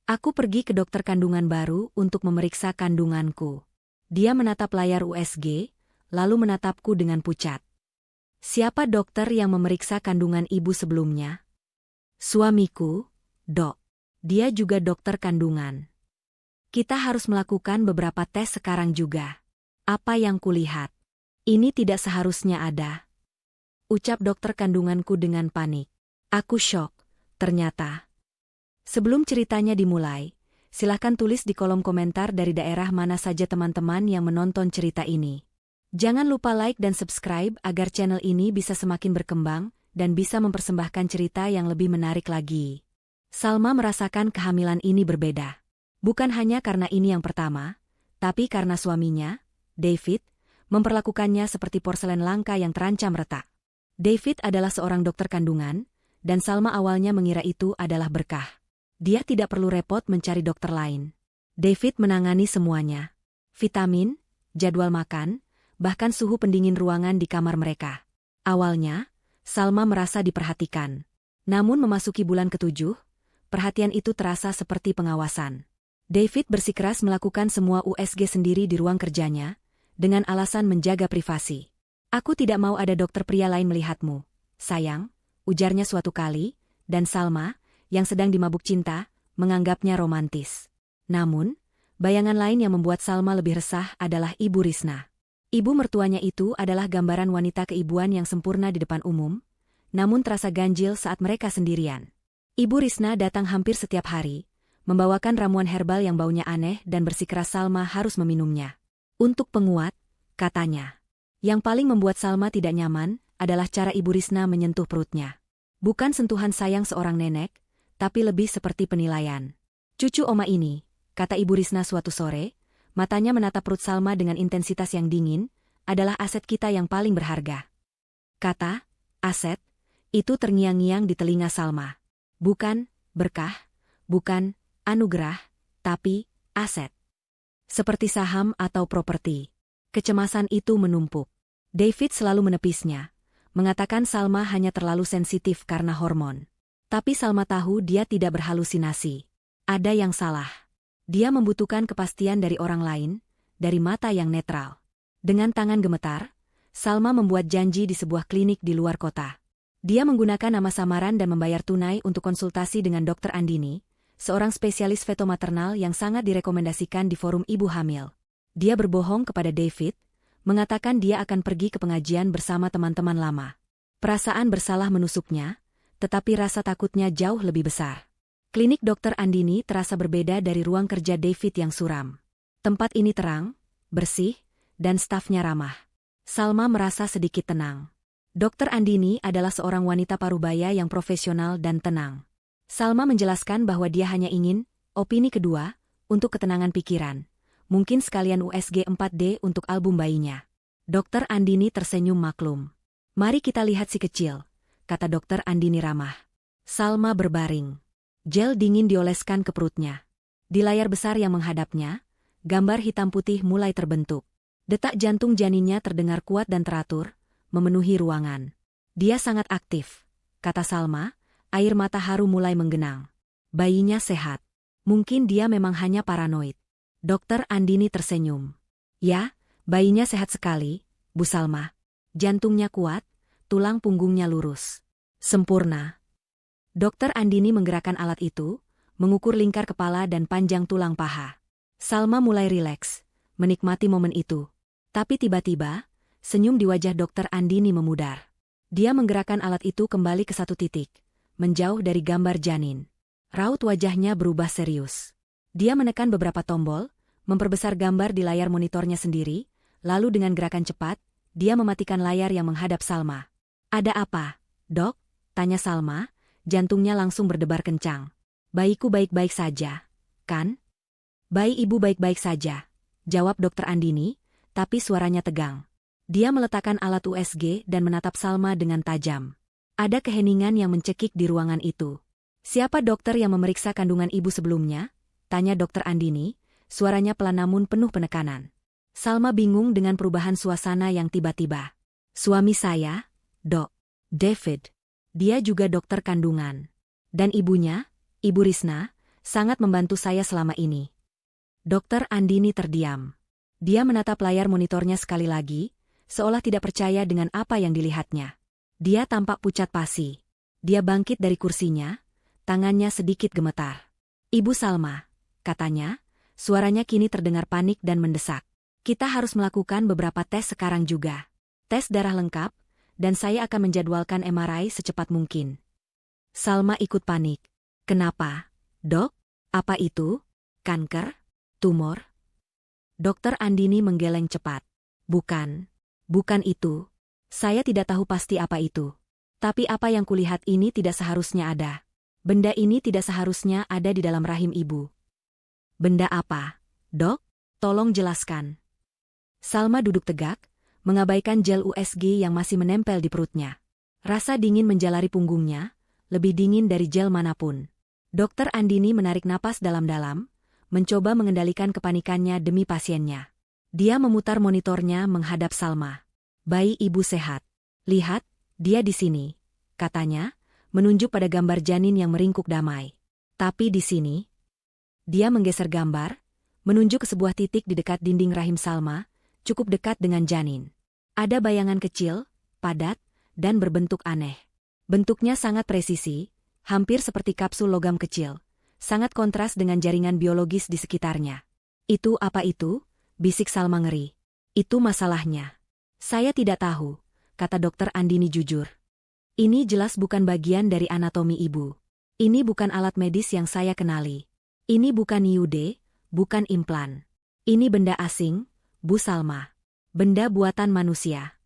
Aku pergi ke dokter kandungan baru untuk memeriksa kandunganku. Dia menatap layar USG, lalu menatapku dengan pucat. Siapa dokter yang memeriksa kandungan ibu sebelumnya? Suamiku, Dok. Dia juga dokter kandungan. Kita harus melakukan beberapa tes sekarang juga. Apa yang kulihat? Ini tidak seharusnya ada. Ucap dokter kandunganku dengan panik. Aku syok, ternyata. Sebelum ceritanya dimulai, silahkan tulis di kolom komentar dari daerah mana saja teman-teman yang menonton cerita ini. Jangan lupa like dan subscribe agar channel ini bisa semakin berkembang dan bisa mempersembahkan cerita yang lebih menarik lagi. Salma merasakan kehamilan ini berbeda. Bukan hanya karena ini yang pertama, tapi karena suaminya, David, memperlakukannya seperti porselen langka yang terancam retak. David adalah seorang dokter kandungan, dan Salma awalnya mengira itu adalah berkah. Dia tidak perlu repot mencari dokter lain. David menangani semuanya. Vitamin, jadwal makan, bahkan suhu pendingin ruangan di kamar mereka. Awalnya, Salma merasa diperhatikan. Namun memasuki bulan ke-7, perhatian itu terasa seperti pengawasan. David bersikeras melakukan semua USG sendiri di ruang kerjanya, dengan alasan menjaga privasi. Aku tidak mau ada dokter pria lain melihatmu, sayang, ujarnya suatu kali, dan Salma, yang sedang dimabuk cinta, menganggapnya romantis. Namun, bayangan lain yang membuat Salma lebih resah adalah Ibu Risna. Ibu mertuanya itu adalah gambaran wanita keibuan yang sempurna di depan umum, namun terasa ganjil saat mereka sendirian. Ibu Risna datang hampir setiap hari, membawakan ramuan herbal yang baunya aneh dan bersikeras Salma harus meminumnya. Untuk penguat, katanya. Yang paling membuat Salma tidak nyaman adalah cara Ibu Risna menyentuh perutnya. Bukan sentuhan sayang seorang nenek, tapi lebih seperti penilaian. Cucu oma ini, kata Ibu Risna suatu sore, matanya menatap perut Salma dengan intensitas yang dingin, adalah aset kita yang paling berharga. Kata, aset, itu terngiang-ngiang di telinga Salma. Bukan berkah, bukan anugerah, tapi aset. Seperti saham atau properti. Kecemasan itu menumpuk. David selalu menepisnya, mengatakan Salma hanya terlalu sensitif karena hormon. Tapi Salma tahu dia tidak berhalusinasi. Ada yang salah. Dia membutuhkan kepastian dari orang lain, dari mata yang netral. Dengan tangan gemetar, Salma membuat janji di sebuah klinik di luar kota. Dia menggunakan nama samaran dan membayar tunai untuk konsultasi dengan Dr. Andini, seorang spesialis feto maternal yang sangat direkomendasikan di forum ibu hamil. Dia berbohong kepada David, mengatakan dia akan pergi ke pengajian bersama teman-teman lama. Perasaan bersalah menusuknya, tetapi rasa takutnya jauh lebih besar. Klinik Dr. Andini terasa berbeda dari ruang kerja David yang suram. Tempat ini terang, bersih, dan stafnya ramah. Salma merasa sedikit tenang. Dr. Andini adalah seorang wanita parubaya yang profesional dan tenang. Salma menjelaskan bahwa dia hanya ingin, opini kedua, untuk ketenangan pikiran. Mungkin sekalian USG 4D untuk album bayinya. Dr. Andini tersenyum maklum. Mari kita lihat si kecil, kata Dr. Andini ramah. Salma berbaring. Gel dingin dioleskan ke perutnya. Di layar besar yang menghadapnya, gambar hitam putih mulai terbentuk. Detak jantung janinnya terdengar kuat dan teratur, memenuhi ruangan. Dia sangat aktif, kata Salma, air mata haru mulai menggenang. Bayinya sehat. Mungkin dia memang hanya paranoid. Dr. Andini tersenyum. Ya, bayinya sehat sekali, Bu Salma. Jantungnya kuat, tulang punggungnya lurus. Sempurna. Dr. Andini menggerakkan alat itu, mengukur lingkar kepala dan panjang tulang paha. Salma mulai rileks, menikmati momen itu. Tapi tiba-tiba, senyum di wajah Dr. Andini memudar. Dia menggerakkan alat itu kembali ke satu titik, menjauh dari gambar janin. Raut wajahnya berubah serius. Dia menekan beberapa tombol, memperbesar gambar di layar monitornya sendiri, lalu dengan gerakan cepat, dia mematikan layar yang menghadap Salma. Ada apa, Dok? Tanya Salma, jantungnya langsung berdebar kencang. Bayiku baik-baik saja, kan? Bayi ibu baik-baik saja, jawab Dr. Andini, tapi suaranya tegang. Dia meletakkan alat USG dan menatap Salma dengan tajam. Ada keheningan yang mencekik di ruangan itu. Siapa dokter yang memeriksa kandungan ibu sebelumnya? Tanya Dr. Andini, suaranya pelan namun penuh penekanan. Salma bingung dengan perubahan suasana yang tiba-tiba. Suami saya, Dok. David. Dia juga dokter kandungan. Dan ibunya, Ibu Risna, Sangat membantu saya selama ini. Dokter Andini terdiam. Dia menatap layar monitornya sekali lagi, seolah tidak percaya dengan apa yang dilihatnya. Dia tampak pucat pasi. Dia bangkit dari kursinya, tangannya sedikit gemetar. "Ibu Salma," katanya, suaranya kini terdengar panik dan mendesak. "Kita harus melakukan beberapa tes sekarang juga. Tes darah lengkap, dan saya akan menjadwalkan MRI secepat mungkin." Salma ikut panik. "Kenapa, Dok? Apa itu? Kanker? Tumor?" Dokter Andini menggeleng cepat. Bukan itu. Saya tidak tahu pasti apa itu. Tapi apa yang kulihat ini tidak seharusnya ada. Benda ini tidak seharusnya ada di dalam rahim ibu." "Benda apa, Dok? Tolong jelaskan." Salma duduk tegak, mengabaikan gel USG yang masih menempel di perutnya. Rasa dingin menjalari punggungnya, lebih dingin dari gel manapun. Dokter Andini menarik napas dalam-dalam, mencoba mengendalikan kepanikannya demi pasiennya. Dia memutar monitornya menghadap Salma. "Bayi ibu sehat. Lihat, dia di sini," katanya, menunjuk pada gambar janin yang meringkuk damai. "Tapi di sini." Dia menggeser gambar, menunjuk ke sebuah titik di dekat dinding rahim Salma, cukup dekat dengan janin. Ada bayangan kecil, padat, dan berbentuk aneh. Bentuknya sangat presisi, hampir seperti kapsul logam kecil, sangat kontras dengan jaringan biologis di sekitarnya. "Itu apa itu?" bisik Salma ngeri. "Itu masalahnya." "Saya tidak tahu," kata Dokter Andini jujur. "Ini jelas bukan bagian dari anatomi ibu. Ini bukan alat medis yang saya kenali. Ini bukan IUD, bukan implan. Ini benda asing, Bu Salma. Benda buatan manusia."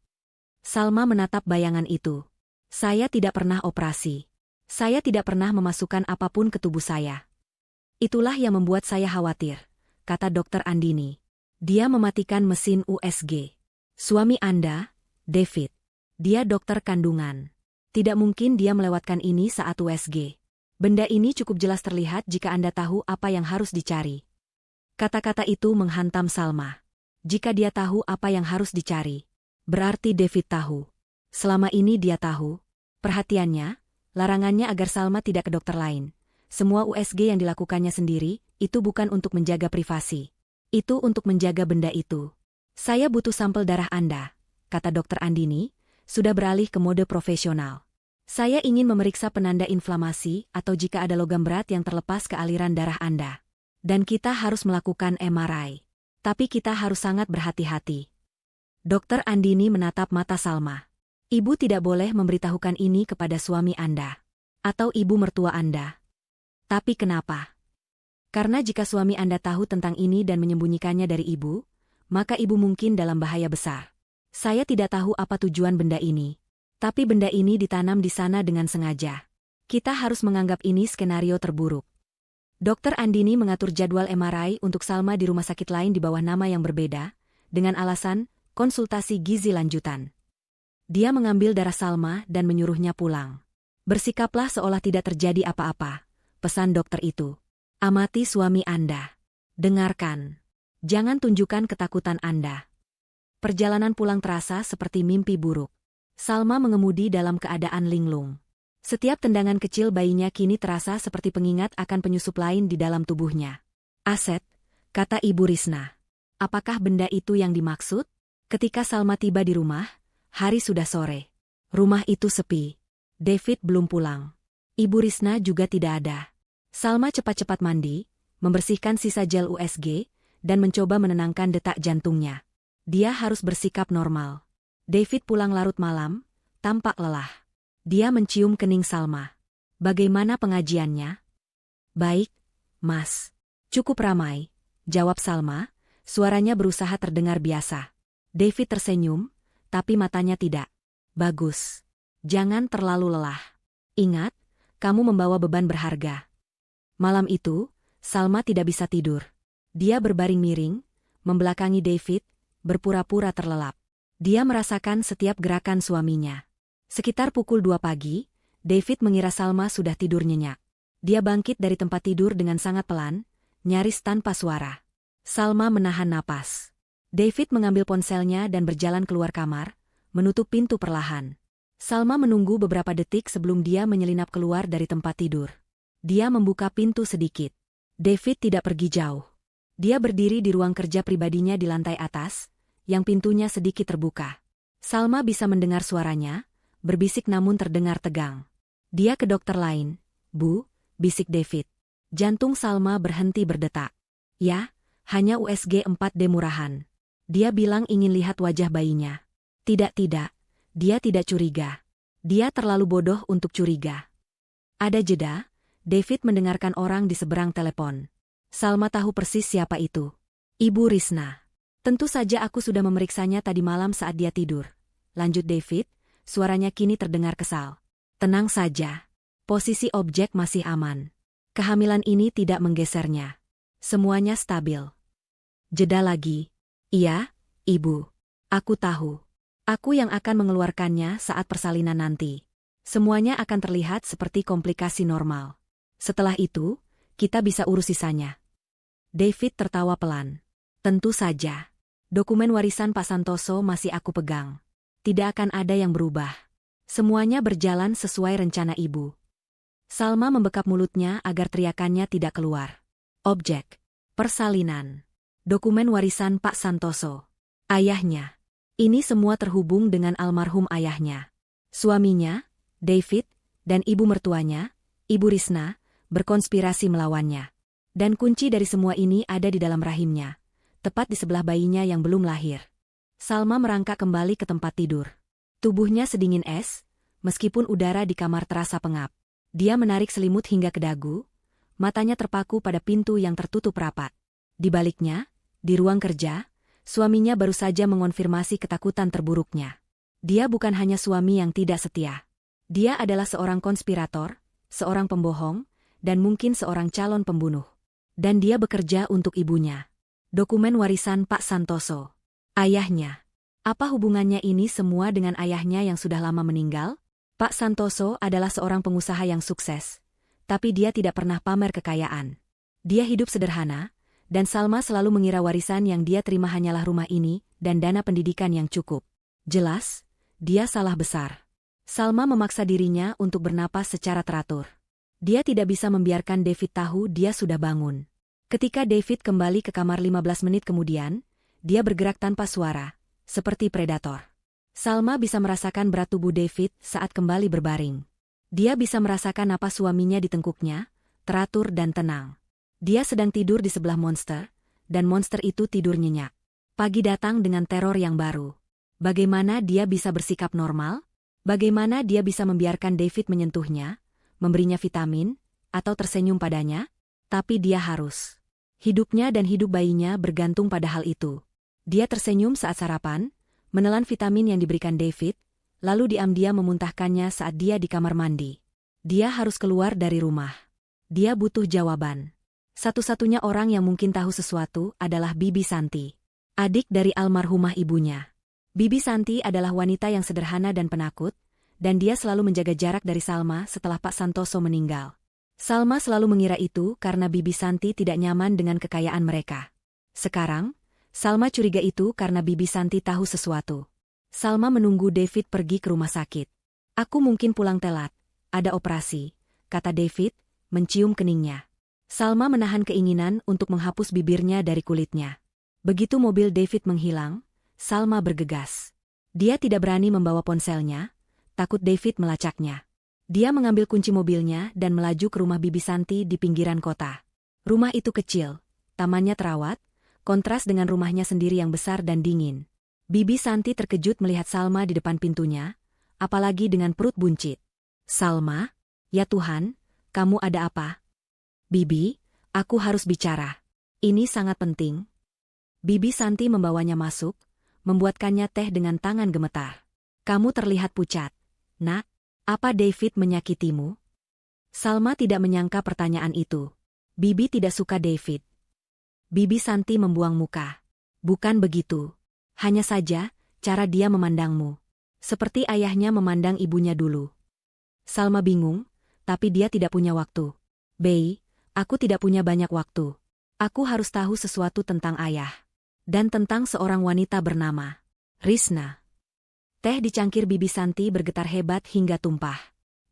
Salma menatap bayangan itu. "Saya tidak pernah operasi. Saya tidak pernah memasukkan apapun ke tubuh saya." "Itulah yang membuat saya khawatir," kata Dokter Andini. Dia mematikan mesin USG. "Suami Anda, David. Dia dokter kandungan. Tidak mungkin dia melewatkan ini saat USG. Benda ini cukup jelas terlihat jika Anda tahu apa yang harus dicari." Kata-kata itu menghantam Salma. Jika dia tahu apa yang harus dicari, berarti David tahu. Selama ini dia tahu. Perhatiannya, larangannya agar Salma tidak ke dokter lain. Semua USG yang dilakukannya sendiri, itu bukan untuk menjaga privasi. Itu untuk menjaga benda itu. "Saya butuh sampel darah Anda," kata Dokter Andini, sudah beralih ke mode profesional. "Saya ingin memeriksa penanda inflamasi atau jika ada logam berat yang terlepas ke aliran darah Anda. Dan kita harus melakukan MRI. Tapi kita harus sangat berhati-hati." Dokter Andini menatap mata Salma. "Ibu tidak boleh memberitahukan ini kepada suami Anda. Atau ibu mertua Anda." "Tapi kenapa?" "Karena jika suami Anda tahu tentang ini dan menyembunyikannya dari ibu, maka ibu mungkin dalam bahaya besar. Saya tidak tahu apa tujuan benda ini. Tapi benda ini ditanam di sana dengan sengaja. Kita harus menganggap ini skenario terburuk." Dokter Andini mengatur jadwal MRI untuk Salma di rumah sakit lain di bawah nama yang berbeda, dengan alasan konsultasi gizi lanjutan. Dia mengambil darah Salma dan menyuruhnya pulang. "Bersikaplah seolah tidak terjadi apa-apa," pesan dokter itu. "Amati suami Anda. Dengarkan. Jangan tunjukkan ketakutan Anda." Perjalanan pulang terasa seperti mimpi buruk. Salma mengemudi dalam keadaan linglung. Setiap tendangan kecil bayinya kini terasa seperti pengingat akan penyusup lain di dalam tubuhnya. "Aset," kata Ibu Risna. "Apakah benda itu yang dimaksud?" Ketika Salma tiba di rumah, hari sudah sore. Rumah itu sepi. David belum pulang. Ibu Risna juga tidak ada. Salma cepat-cepat mandi, membersihkan sisa gel USG, dan mencoba menenangkan detak jantungnya. Dia harus bersikap normal. David pulang larut malam, tampak lelah. Dia mencium kening Salma. "Bagaimana pengajiannya?" "Baik, Mas. Cukup ramai," jawab Salma, suaranya berusaha terdengar biasa. David tersenyum, tapi matanya tidak. "Bagus. Jangan terlalu lelah. Ingat, kamu membawa beban berharga." Malam itu, Salma tidak bisa tidur. Dia berbaring miring, membelakangi David, berpura-pura terlelap. Dia merasakan setiap gerakan suaminya. Sekitar pukul 2 pagi, David mengira Salma sudah tidur nyenyak. Dia bangkit dari tempat tidur dengan sangat pelan, nyaris tanpa suara. Salma menahan napas. David mengambil ponselnya dan berjalan keluar kamar, menutup pintu perlahan. Salma menunggu beberapa detik sebelum dia menyelinap keluar dari tempat tidur. Dia membuka pintu sedikit. David tidak pergi jauh. Dia berdiri di ruang kerja pribadinya di lantai atas, yang pintunya sedikit terbuka. Salma bisa mendengar suaranya, berbisik namun terdengar tegang. Dia ke dokter lain, Bu, bisik David. Jantung Salma berhenti berdetak. Ya, hanya USG 4D murahan. Dia bilang ingin lihat wajah bayinya. Tidak, dia tidak curiga. Dia terlalu bodoh untuk curiga. Ada jeda, David mendengarkan orang di seberang telepon. Salma tahu persis siapa itu. Ibu Risna. Tentu saja aku sudah memeriksanya tadi malam saat dia tidur. Lanjut David, suaranya kini terdengar kesal. Tenang saja. Posisi objek masih aman. Kehamilan ini tidak menggesernya. Semuanya stabil. Jeda lagi. Iya, Ibu. Aku tahu. Aku yang akan mengeluarkannya saat persalinan nanti. Semuanya akan terlihat seperti komplikasi normal. Setelah itu, kita bisa urus sisanya. David tertawa pelan. Tentu saja. Dokumen warisan Pak Santoso masih aku pegang. Tidak akan ada yang berubah. Semuanya berjalan sesuai rencana Ibu. Salma membekap mulutnya agar teriakannya tidak keluar. Objek. Persalinan. Dokumen warisan Pak Santoso. Ayahnya. Ini semua terhubung dengan almarhum ayahnya. Suaminya, David, dan ibu mertuanya, Ibu Risna, berkonspirasi melawannya. Dan kunci dari semua ini ada di dalam rahimnya, tepat di sebelah bayinya yang belum lahir. Salma merangkak kembali ke tempat tidur. Tubuhnya sedingin es, meskipun udara di kamar terasa pengap. Dia menarik selimut hingga ke dagu, matanya terpaku pada pintu yang tertutup rapat. Di baliknya, di ruang kerja, suaminya baru saja mengonfirmasi ketakutan terburuknya. Dia bukan hanya suami yang tidak setia. Dia adalah seorang konspirator, seorang pembohong, dan mungkin seorang calon pembunuh. Dan dia bekerja untuk ibunya. Dokumen warisan Pak Santoso. Ayahnya. Apa hubungannya ini semua dengan ayahnya yang sudah lama meninggal? Pak Santoso adalah seorang pengusaha yang sukses, tapi dia tidak pernah pamer kekayaan. Dia hidup sederhana, dan Salma selalu mengira warisan yang dia terima hanyalah rumah ini dan dana pendidikan yang cukup. Jelas, dia salah besar. Salma memaksa dirinya untuk bernapas secara teratur. Dia tidak bisa membiarkan David tahu dia sudah bangun. Ketika David kembali ke kamar 15 menit kemudian, dia bergerak tanpa suara, seperti predator. Salma bisa merasakan berat tubuh David saat kembali berbaring. Dia bisa merasakan napas suaminya di tengkuknya, teratur dan tenang. Dia sedang tidur di sebelah monster, dan monster itu tidur nyenyak. Pagi datang dengan teror yang baru. Bagaimana dia bisa bersikap normal? Bagaimana dia bisa membiarkan David menyentuhnya, memberinya vitamin, atau tersenyum padanya? Tapi dia harus. Hidupnya dan hidup bayinya bergantung pada hal itu. Dia tersenyum saat sarapan, menelan vitamin yang diberikan David, lalu diam-diam memuntahkannya saat dia di kamar mandi. Dia harus keluar dari rumah. Dia butuh jawaban. Satu-satunya orang yang mungkin tahu sesuatu adalah Bibi Santi, adik dari almarhumah ibunya. Bibi Santi adalah wanita yang sederhana dan penakut, dan dia selalu menjaga jarak dari Salma setelah Pak Santoso meninggal. Salma selalu mengira itu karena Bibi Santi tidak nyaman dengan kekayaan mereka. Sekarang, Salma curiga itu karena Bibi Santi tahu sesuatu. Salma menunggu David pergi ke rumah sakit. Aku mungkin pulang telat. Ada operasi, kata David, mencium keningnya. Salma menahan keinginan untuk menghapus bibirnya dari kulitnya. Begitu mobil David menghilang, Salma bergegas. Dia tidak berani membawa ponselnya, takut David melacaknya. Dia mengambil kunci mobilnya dan melaju ke rumah Bibi Santi di pinggiran kota. Rumah itu kecil, tamannya terawat, kontras dengan rumahnya sendiri yang besar dan dingin. Bibi Santi terkejut melihat Salma di depan pintunya, apalagi dengan perut buncit. Salma, ya Tuhan, kamu ada apa? Bibi, aku harus bicara. Ini sangat penting. Bibi Santi membawanya masuk, membuatkannya teh dengan tangan gemetar. Kamu terlihat pucat. Nak, apa David menyakitimu? Salma tidak menyangka pertanyaan itu. Bibi tidak suka David. Bibi Santi membuang muka. Bukan begitu. Hanya saja, cara dia memandangmu. Seperti ayahnya memandang ibunya dulu. Salma bingung, tapi dia tidak punya waktu. Bey, aku tidak punya banyak waktu. Aku harus tahu sesuatu tentang ayah. Dan tentang seorang wanita bernama Risna. Teh di cangkir Bibi Santi bergetar hebat hingga tumpah.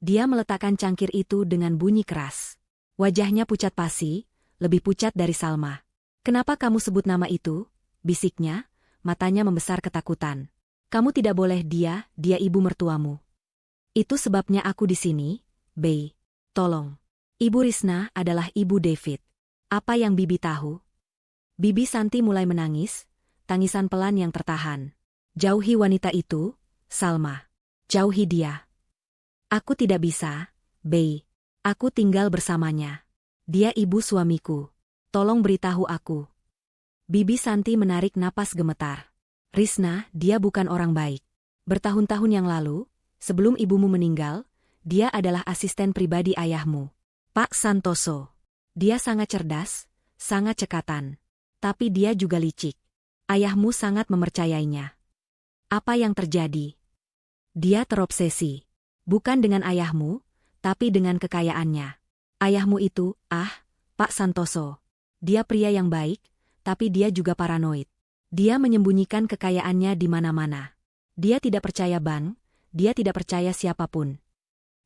Dia meletakkan cangkir itu dengan bunyi keras. Wajahnya pucat pasi, lebih pucat dari Salma. Kenapa kamu sebut nama itu? Bisiknya, matanya membesar ketakutan. Kamu tidak boleh dia ibu mertuamu. Itu sebabnya aku di sini, Bey. Tolong. Ibu Risna adalah ibu David. Apa yang Bibi tahu? Bibi Santi mulai menangis, tangisan pelan yang tertahan. Jauhi wanita itu, Salma. Jauhi dia. Aku tidak bisa, Bey. Aku tinggal bersamanya. Dia ibu suamiku. Tolong beritahu aku. Bibi Santi menarik napas gemetar. Risna, dia bukan orang baik. Bertahun-tahun yang lalu, sebelum ibumu meninggal, dia adalah asisten pribadi ayahmu, Pak Santoso. Dia sangat cerdas, sangat cekatan. Tapi dia juga licik. Ayahmu sangat mempercayainya. Apa yang terjadi? Dia terobsesi. Bukan dengan ayahmu, tapi dengan kekayaannya. Ayahmu itu, Pak Santoso. Dia pria yang baik, tapi dia juga paranoid. Dia menyembunyikan kekayaannya di mana-mana. Dia tidak percaya bank, dia tidak percaya siapapun.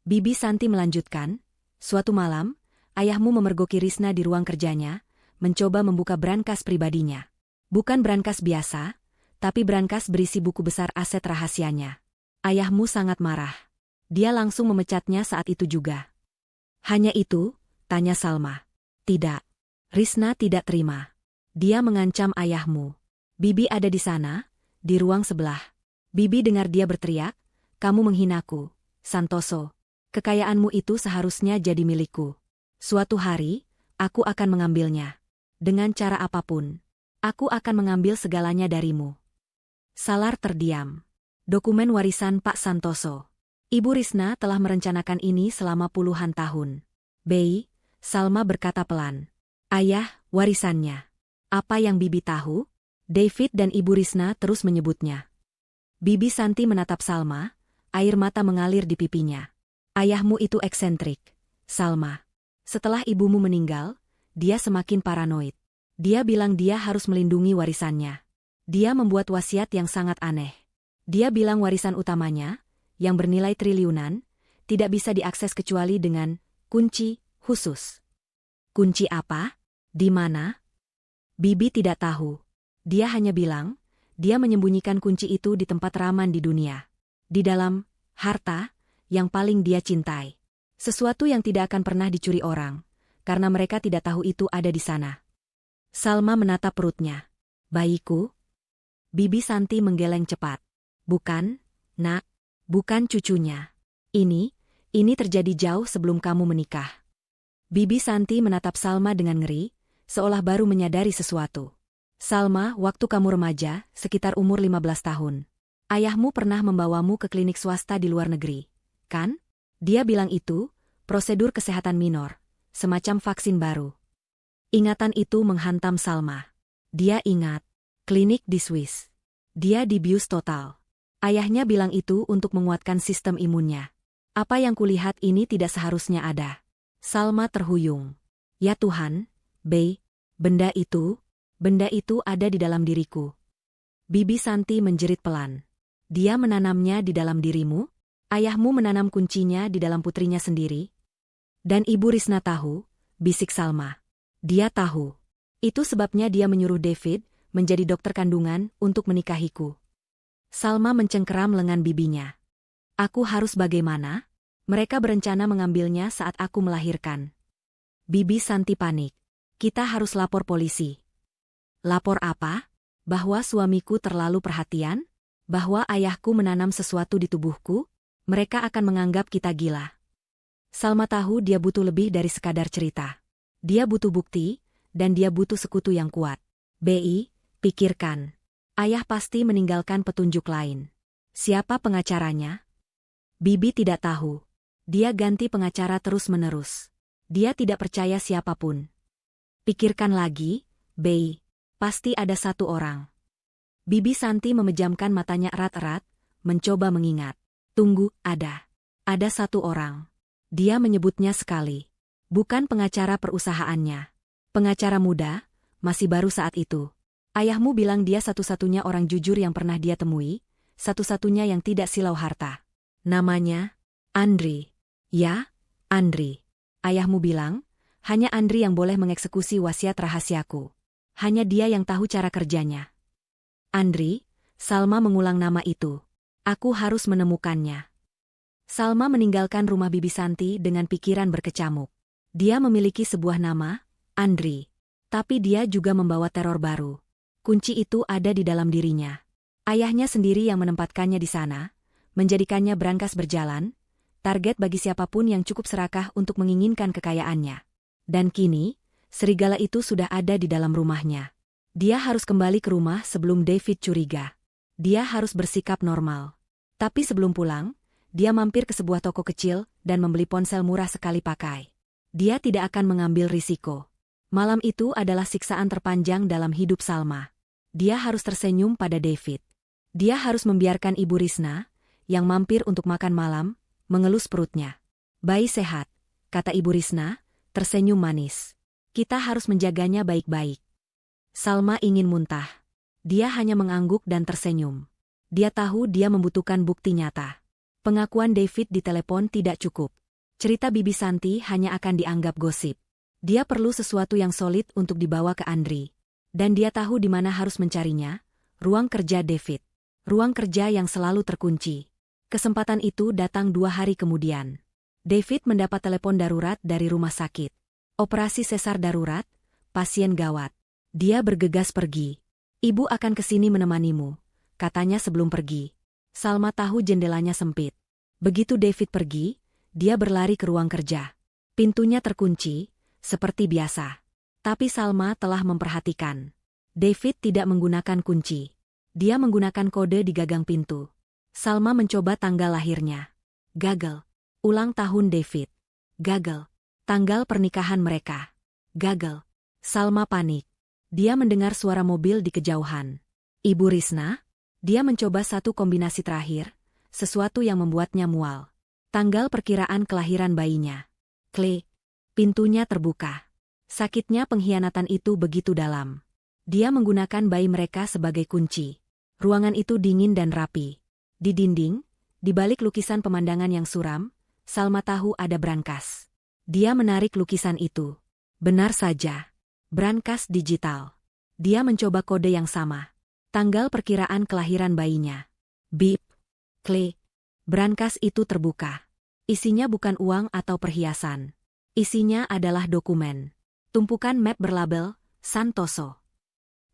Bibi Santi melanjutkan, suatu malam, ayahmu memergoki Risna di ruang kerjanya, mencoba membuka brankas pribadinya. Bukan brankas biasa, tapi brankas berisi buku besar aset rahasianya. Ayahmu sangat marah. Dia langsung memecatnya saat itu juga. Hanya itu? Tanya Salma. Tidak. Risna tidak terima. Dia mengancam ayahmu. Bibi ada di sana, di ruang sebelah. Bibi dengar dia berteriak, kamu menghinaku, Santoso. Kekayaanmu itu seharusnya jadi milikku. Suatu hari, aku akan mengambilnya. Dengan cara apapun. Aku akan mengambil segalanya darimu. Salar terdiam. Dokumen warisan Pak Santoso. Ibu Risna telah merencanakan ini selama puluhan tahun. Bey, Salma berkata pelan. Ayah, warisannya. Apa yang Bibi tahu? David dan Ibu Risna terus menyebutnya. Bibi Santi menatap Salma, air mata mengalir di pipinya. Ayahmu itu eksentrik, Salma. Setelah ibumu meninggal, dia semakin paranoid. Dia bilang dia harus melindungi warisannya. Dia membuat wasiat yang sangat aneh. Dia bilang warisan utamanya, yang bernilai triliunan, tidak bisa diakses kecuali dengan kunci khusus. Kunci apa? Di mana? Bibi tidak tahu. Dia hanya bilang, dia menyembunyikan kunci itu di tempat raman di dunia. Di dalam harta yang paling dia cintai. Sesuatu yang tidak akan pernah dicuri orang, karena mereka tidak tahu itu ada di sana. Salma menatap perutnya. Bayiku? Bibi Santi menggeleng cepat. Bukan, nak. Bukan cucunya. Ini terjadi jauh sebelum kamu menikah. Bibi Santi menatap Salma dengan ngeri, seolah baru menyadari sesuatu. Salma, waktu kamu remaja, sekitar umur 15 tahun. Ayahmu pernah membawamu ke klinik swasta di luar negeri, kan? Dia bilang itu, prosedur kesehatan minor, semacam vaksin baru. Ingatan itu menghantam Salma. Dia ingat, klinik di Swiss. Dia dibius total. Ayahnya bilang itu untuk menguatkan sistem imunnya. Apa yang kulihat ini tidak seharusnya ada. Salma terhuyung. Ya Tuhan, Bey, benda itu ada di dalam diriku. Bibi Santi menjerit pelan. Dia menanamnya di dalam dirimu? Ayahmu menanam kuncinya di dalam putrinya sendiri? Dan Ibu Risna tahu, bisik Salma. Dia tahu. Itu sebabnya dia menyuruh David menjadi dokter kandungan untuk menikahiku. Salma mencengkeram lengan bibinya. Aku harus bagaimana? Mereka berencana mengambilnya saat aku melahirkan. Bibi Santi panik. Kita harus lapor polisi. Lapor apa? Bahwa suamiku terlalu perhatian? Bahwa ayahku menanam sesuatu di tubuhku? Mereka akan menganggap kita gila. Salma tahu dia butuh lebih dari sekadar cerita. Dia butuh bukti, dan dia butuh sekutu yang kuat. Bi, pikirkan. Ayah pasti meninggalkan petunjuk lain. Siapa pengacaranya? Bibi tidak tahu. Dia ganti pengacara terus-menerus. Dia tidak percaya siapapun. Pikirkan lagi, Bei. Pasti ada satu orang. Bibi Santi memejamkan matanya erat-erat, mencoba mengingat. Tunggu, ada. Ada satu orang. Dia menyebutnya sekali. Bukan pengacara perusahaannya. Pengacara muda, masih baru saat itu. Ayahmu bilang dia satu-satunya orang jujur yang pernah dia temui, satu-satunya yang tidak silau harta. Namanya, Andri. Ya, Andri. Ayahmu bilang, Hanya Andri yang boleh mengeksekusi wasiat rahasiaku. Hanya dia yang tahu cara kerjanya. Andri, Salma mengulang nama itu. Aku harus menemukannya. Salma meninggalkan rumah Bibi Santi dengan pikiran berkecamuk. Dia memiliki sebuah nama, Andri. Tapi dia juga membawa teror baru. Kunci itu ada di dalam dirinya. Ayahnya sendiri yang menempatkannya di sana, menjadikannya berangkas berjalan, target bagi siapapun yang cukup serakah untuk menginginkan kekayaannya. Dan kini, serigala itu sudah ada di dalam rumahnya. Dia harus kembali ke rumah sebelum David curiga. Dia harus bersikap normal. Tapi sebelum pulang, dia mampir ke sebuah toko kecil dan membeli ponsel murah sekali pakai. Dia tidak akan mengambil risiko. Malam itu adalah siksaan terpanjang dalam hidup Salma. Dia harus tersenyum pada David. Dia harus membiarkan Ibu Risna, yang mampir untuk makan malam, mengelus perutnya. Bayi sehat, kata Ibu Risna, tersenyum manis. Kita harus menjaganya baik-baik. Salma ingin muntah. Dia hanya mengangguk dan tersenyum. Dia tahu dia membutuhkan bukti nyata. Pengakuan David di telepon tidak cukup. Cerita Bibi Santi hanya akan dianggap gosip. Dia perlu sesuatu yang solid untuk dibawa ke Andri. Dan dia tahu di mana harus mencarinya, ruang kerja David. Ruang kerja yang selalu terkunci. Kesempatan itu datang 2 hari kemudian. David mendapat telepon darurat dari rumah sakit. Operasi sesar darurat, pasien gawat. Dia bergegas pergi. Ibu akan ke sini menemanimu, katanya sebelum pergi. Salma tahu jendelanya sempit. Begitu David pergi, dia berlari ke ruang kerja. Pintunya terkunci, seperti biasa. Tapi Salma telah memperhatikan. David tidak menggunakan kunci. Dia menggunakan kode di gagang pintu. Salma mencoba tanggal lahirnya. Gagal. Ulang tahun David. Gagal. Tanggal pernikahan mereka. Gagal. Salma panik. Dia mendengar suara mobil di kejauhan. Ibu Risna? Dia mencoba satu kombinasi terakhir, sesuatu yang membuatnya mual. Tanggal perkiraan kelahiran bayinya. Klik. Pintunya terbuka. Sakitnya pengkhianatan itu begitu dalam. Dia menggunakan bayi mereka sebagai kunci. Ruangan itu dingin dan rapi. Di dinding, di balik lukisan pemandangan yang suram, Salma tahu ada brankas. Dia menarik lukisan itu. Benar saja. Brankas digital. Dia mencoba kode yang sama. Tanggal perkiraan kelahiran bayinya. Bip. Klik. Brankas itu terbuka. Isinya bukan uang atau perhiasan. Isinya adalah dokumen. Tumpukan map berlabel Santoso.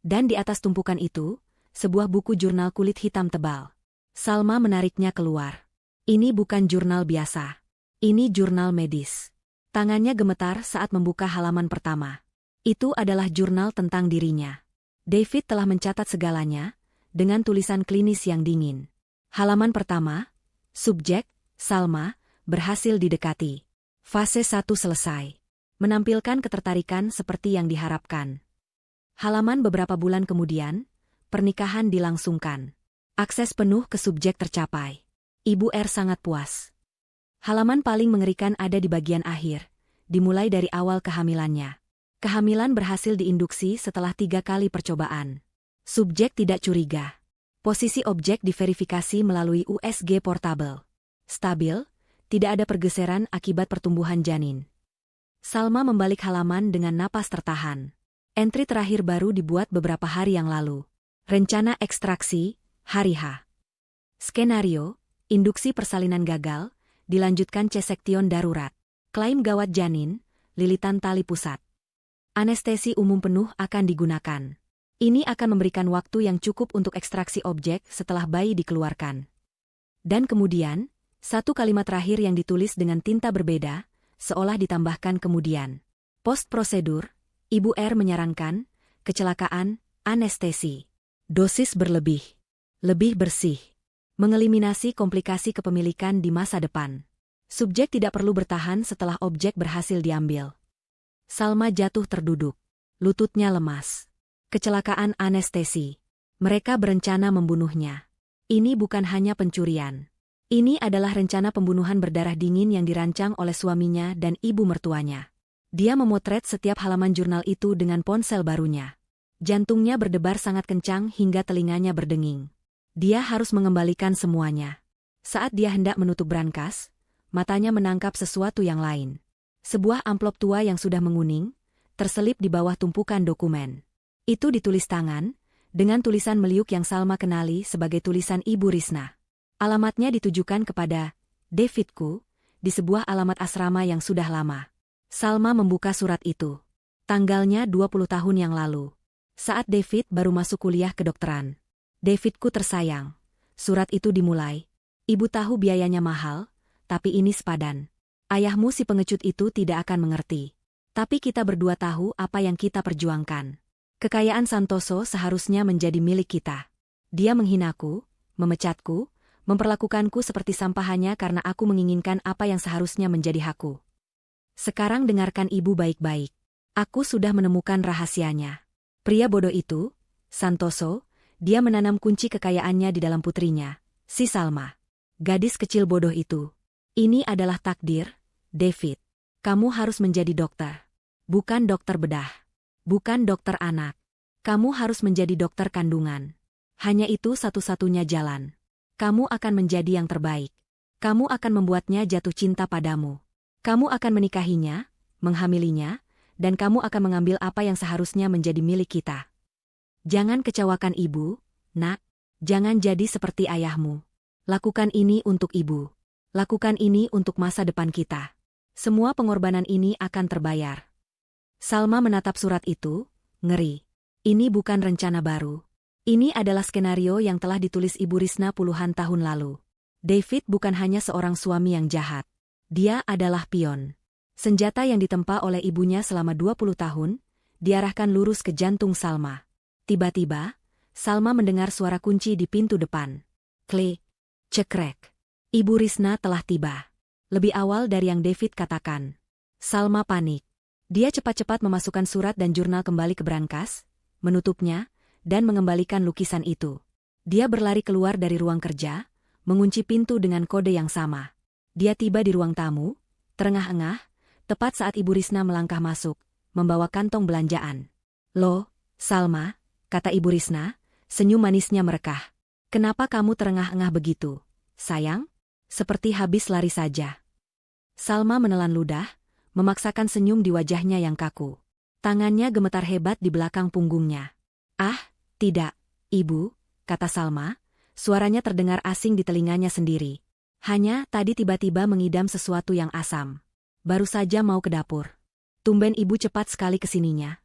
Dan di atas tumpukan itu, sebuah buku jurnal kulit hitam tebal. Salma menariknya keluar. Ini bukan jurnal biasa. Ini jurnal medis. Tangannya gemetar saat membuka halaman pertama. Itu adalah jurnal tentang dirinya. David telah mencatat segalanya, dengan tulisan klinis yang dingin. Halaman pertama, subjek, Salma, berhasil didekati. Fase 1 selesai. Menampilkan ketertarikan seperti yang diharapkan. Halaman beberapa bulan kemudian, pernikahan dilangsungkan. Akses penuh ke subjek tercapai. Ibu R sangat puas. Halaman paling mengerikan ada di bagian akhir, dimulai dari awal kehamilannya. Kehamilan berhasil diinduksi setelah 3 kali percobaan. Subjek tidak curiga. Posisi objek diverifikasi melalui USG portable. Stabil, tidak ada pergeseran akibat pertumbuhan janin. Salma membalik halaman dengan napas tertahan. Entri terakhir baru dibuat beberapa hari yang lalu. Rencana ekstraksi, hari H. Skenario, induksi persalinan gagal, dilanjutkan cesektion darurat. Klaim gawat janin, lilitan tali pusat. Anestesi umum penuh akan digunakan. Ini akan memberikan waktu yang cukup untuk ekstraksi objek setelah bayi dikeluarkan. Dan kemudian, satu kalimat terakhir yang ditulis dengan tinta berbeda, seolah ditambahkan kemudian. Post prosedur, Ibu R menyarankan, kecelakaan, anestesi. Dosis berlebih. Lebih bersih. Mengeliminasi komplikasi kepemilikan di masa depan. Subjek tidak perlu bertahan setelah objek berhasil diambil. Salma jatuh terduduk. Lututnya lemas. Kecelakaan anestesi. Mereka berencana membunuhnya. Ini bukan hanya pencurian. Ini adalah rencana pembunuhan berdarah dingin yang dirancang oleh suaminya dan ibu mertuanya. Dia memotret setiap halaman jurnal itu dengan ponsel barunya. Jantungnya berdebar sangat kencang hingga telinganya berdenging. Dia harus mengembalikan semuanya. Saat dia hendak menutup brankas, matanya menangkap sesuatu yang lain. Sebuah amplop tua yang sudah menguning, terselip di bawah tumpukan dokumen. Itu ditulis tangan, dengan tulisan meliuk yang Salma kenali sebagai tulisan Ibu Risna. Alamatnya ditujukan kepada Davidku, di sebuah alamat asrama yang sudah lama. Salma membuka surat itu. Tanggalnya 20 tahun yang lalu. Saat David baru masuk kuliah kedokteran. Davidku tersayang. Surat itu dimulai. Ibu tahu biayanya mahal, tapi ini sepadan. Ayahmu si pengecut itu tidak akan mengerti. Tapi kita berdua tahu apa yang kita perjuangkan. Kekayaan Santoso seharusnya menjadi milik kita. Dia menghinaku, memecatku, memperlakukanku seperti sampah hanya karena aku menginginkan apa yang seharusnya menjadi hakku. Sekarang dengarkan ibu baik-baik. Aku sudah menemukan rahasianya. Pria bodoh itu, Santoso, dia menanam kunci kekayaannya di dalam putrinya, si Salma. Gadis kecil bodoh itu. Ini adalah takdir, David. Kamu harus menjadi dokter. Bukan dokter bedah. Bukan dokter anak. Kamu harus menjadi dokter kandungan. Hanya itu satu-satunya jalan. Kamu akan menjadi yang terbaik. Kamu akan membuatnya jatuh cinta padamu. Kamu akan menikahinya, menghamilinya, dan kamu akan mengambil apa yang seharusnya menjadi milik kita. Jangan kecewakan ibu, nak. Jangan jadi seperti ayahmu. Lakukan ini untuk ibu. Lakukan ini untuk masa depan kita. Semua pengorbanan ini akan terbayar. Salma menatap surat itu, ngeri. Ini bukan rencana baru. Ini adalah skenario yang telah ditulis Ibu Risna puluhan tahun lalu. David bukan hanya seorang suami yang jahat. Dia adalah pion. Senjata yang ditempa oleh ibunya selama 20 tahun, diarahkan lurus ke jantung Salma. Tiba-tiba, Salma mendengar suara kunci di pintu depan. Klik, cekrek. Ibu Risna telah tiba. Lebih awal dari yang David katakan. Salma panik. Dia cepat-cepat memasukkan surat dan jurnal kembali ke brankas, menutupnya, dan mengembalikan lukisan itu. Dia berlari keluar dari ruang kerja, mengunci pintu dengan kode yang sama. Dia tiba di ruang tamu, terengah-engah, tepat saat Ibu Risna melangkah masuk, membawa kantong belanjaan. Loh, Salma, kata Ibu Risna, senyum manisnya merekah. Kenapa kamu terengah-engah begitu, sayang? Seperti habis lari saja. Salma menelan ludah, memaksakan senyum di wajahnya yang kaku. Tangannya gemetar hebat di belakang punggungnya. Ah, tidak, Ibu, kata Salma, suaranya terdengar asing di telinganya sendiri. Hanya tadi tiba-tiba mengidam sesuatu yang asam. Baru saja mau ke dapur. Tumben Ibu cepat sekali kesininya.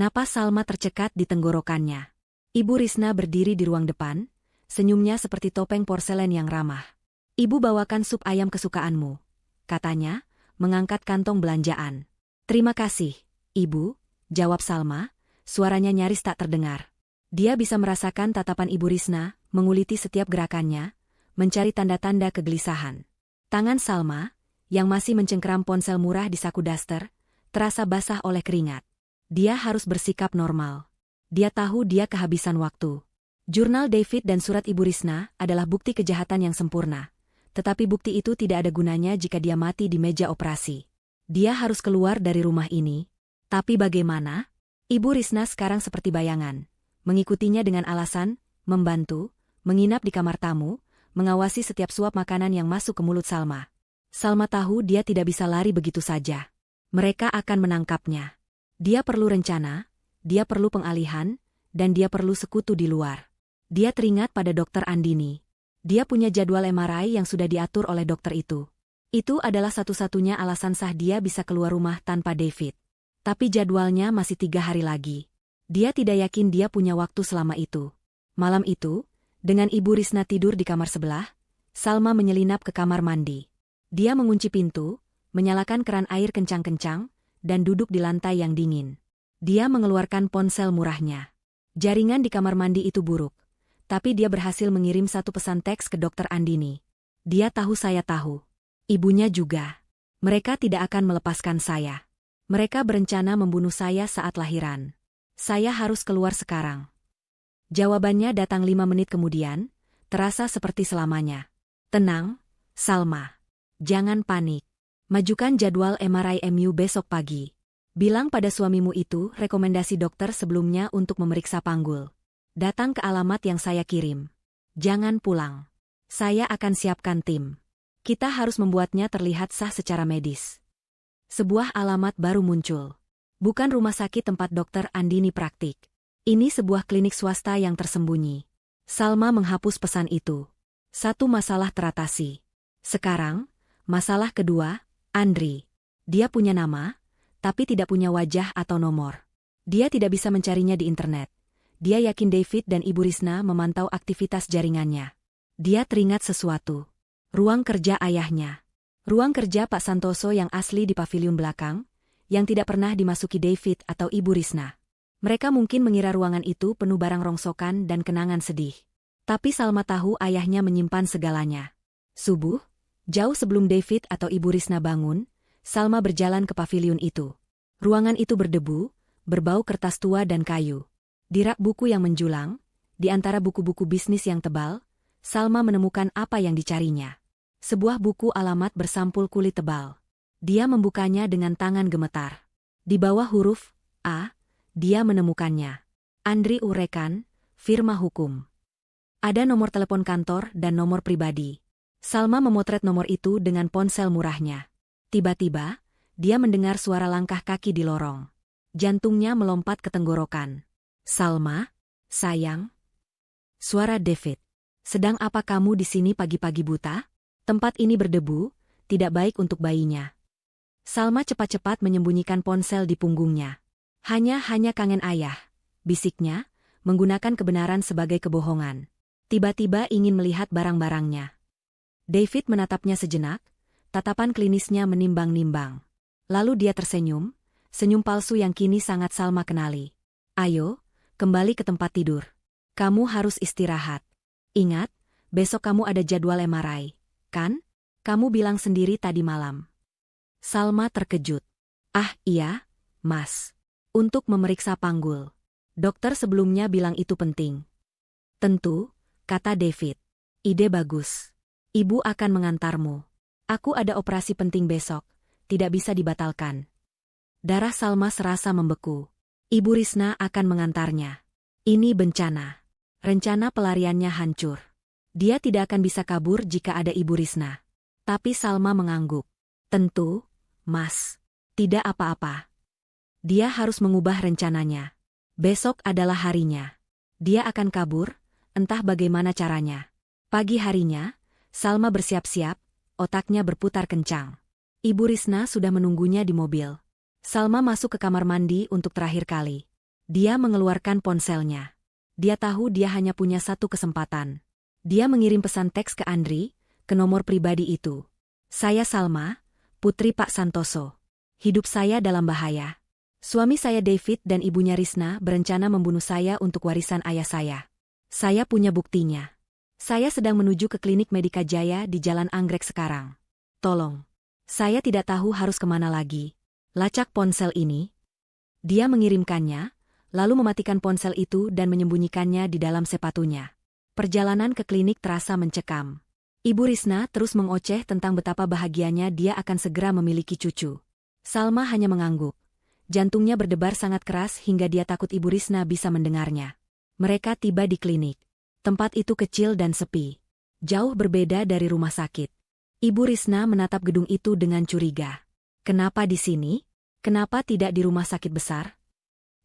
Napas Salma tercekat di tenggorokannya. Ibu Risna berdiri di ruang depan, senyumnya seperti topeng porselen yang ramah. Ibu bawakan sup ayam kesukaanmu, katanya, mengangkat kantong belanjaan. Terima kasih, Ibu, jawab Salma, suaranya nyaris tak terdengar. Dia bisa merasakan tatapan Ibu Risna, menguliti setiap gerakannya, mencari tanda-tanda kegelisahan. Tangan Salma, yang masih mencengkeram ponsel murah di saku daster, terasa basah oleh keringat. Dia harus bersikap normal. Dia tahu dia kehabisan waktu. Jurnal David dan surat Ibu Risna adalah bukti kejahatan yang sempurna. Tetapi bukti itu tidak ada gunanya jika dia mati di meja operasi. Dia harus keluar dari rumah ini. Tapi bagaimana? Ibu Risna sekarang seperti bayangan. Mengikutinya dengan alasan, membantu, menginap di kamar tamu, mengawasi setiap suap makanan yang masuk ke mulut Salma. Salma tahu dia tidak bisa lari begitu saja. Mereka akan menangkapnya. Dia perlu rencana, dia perlu pengalihan, dan dia perlu sekutu di luar. Dia teringat pada Dokter Andini. Dia punya jadwal MRI yang sudah diatur oleh dokter itu. Itu adalah satu-satunya alasan sah dia bisa keluar rumah tanpa David. Tapi jadwalnya masih 3 hari lagi. Dia tidak yakin dia punya waktu selama itu. Malam itu, dengan Ibu Risna tidur di kamar sebelah, Salma menyelinap ke kamar mandi. Dia mengunci pintu, menyalakan keran air kencang-kencang, dan duduk di lantai yang dingin. Dia mengeluarkan ponsel murahnya. Jaringan di kamar mandi itu buruk. Tapi dia berhasil mengirim satu pesan teks ke Dokter Andini. Dia tahu saya tahu. Ibunya juga. Mereka tidak akan melepaskan saya. Mereka berencana membunuh saya saat lahiran. Saya harus keluar sekarang. Jawabannya datang 5 menit kemudian, terasa seperti selamanya. Tenang, Salma. Jangan panik. Majukan jadwal MRI MU besok pagi. Bilang pada suamimu itu rekomendasi dokter sebelumnya untuk memeriksa panggul. Datang ke alamat yang saya kirim. Jangan pulang. Saya akan siapkan tim. Kita harus membuatnya terlihat sah secara medis. Sebuah alamat baru muncul. Bukan rumah sakit tempat Dokter Andini praktik. Ini sebuah klinik swasta yang tersembunyi. Salma menghapus pesan itu. Satu masalah teratasi. Sekarang, masalah kedua, Andri. Dia punya nama, tapi tidak punya wajah atau nomor. Dia tidak bisa mencarinya di internet. Dia yakin David dan Ibu Risna memantau aktivitas jaringannya. Dia teringat sesuatu. Ruang kerja ayahnya. Ruang kerja Pak Santoso yang asli di paviliun belakang, yang tidak pernah dimasuki David atau Ibu Risna. Mereka mungkin mengira ruangan itu penuh barang rongsokan dan kenangan sedih. Tapi Salma tahu ayahnya menyimpan segalanya. Subuh, jauh sebelum David atau Ibu Risna bangun, Salma berjalan ke paviliun itu. Ruangan itu berdebu, berbau kertas tua dan kayu. Di rak buku yang menjulang, di antara buku-buku bisnis yang tebal, Salma menemukan apa yang dicarinya. Sebuah buku alamat bersampul kulit tebal. Dia membukanya dengan tangan gemetar. Di bawah huruf A, dia menemukannya. Andri Urekan, firma hukum. Ada nomor telepon kantor dan nomor pribadi. Salma memotret nomor itu dengan ponsel murahnya. Tiba-tiba, dia mendengar suara langkah kaki di lorong. Jantungnya melompat ke tenggorokan. Salma, sayang. Suara David. Sedang apa kamu di sini pagi-pagi buta? Tempat ini berdebu, tidak baik untuk bayinya. Salma cepat-cepat menyembunyikan ponsel di punggungnya. Hanya kangen ayah, bisiknya, menggunakan kebenaran sebagai kebohongan. Tiba-tiba ingin melihat barang-barangnya. David menatapnya sejenak, tatapan klinisnya menimbang-nimbang. Lalu dia tersenyum, senyum palsu yang kini sangat Salma kenali. Ayo, kembali ke tempat tidur. Kamu harus istirahat. Ingat, besok kamu ada jadwal MRI, kan? Kamu bilang sendiri tadi malam. Salma terkejut. Ah iya, Mas. Untuk memeriksa panggul. Dokter sebelumnya bilang itu penting. Tentu, kata David. Ide bagus. Ibu akan mengantarmu. Aku ada operasi penting besok, tidak bisa dibatalkan. Darah Salma serasa membeku. Ibu Risna akan mengantarnya. Ini bencana. Rencana pelariannya hancur. Dia tidak akan bisa kabur jika ada Ibu Risna. Tapi Salma mengangguk. Tentu, Mas. Tidak apa-apa. Dia harus mengubah rencananya. Besok adalah harinya. Dia akan kabur, entah bagaimana caranya. Pagi harinya, Salma bersiap-siap, otaknya berputar kencang. Ibu Risna sudah menunggunya di mobil. Salma masuk ke kamar mandi untuk terakhir kali. Dia mengeluarkan ponselnya. Dia tahu dia hanya punya satu kesempatan. Dia mengirim pesan teks ke Andri, ke nomor pribadi itu. Saya Salma, putri Pak Santoso. Hidup saya dalam bahaya. Suami saya David dan ibunya Risna berencana membunuh saya untuk warisan ayah saya. Saya punya buktinya. Saya sedang menuju ke klinik Medika Jaya di Jalan Anggrek sekarang. Tolong. Saya tidak tahu harus kemana lagi. Lacak ponsel ini. Dia mengirimkannya, lalu mematikan ponsel itu dan menyembunyikannya di dalam sepatunya. Perjalanan ke klinik terasa mencekam. Ibu Risna terus mengoceh tentang betapa bahagianya dia akan segera memiliki cucu. Salma hanya mengangguk. Jantungnya berdebar sangat keras hingga dia takut Ibu Risna bisa mendengarnya. Mereka tiba di klinik. Tempat itu kecil dan sepi. Jauh berbeda dari rumah sakit. Ibu Risna menatap gedung itu dengan curiga. Kenapa di sini? Kenapa tidak di rumah sakit besar?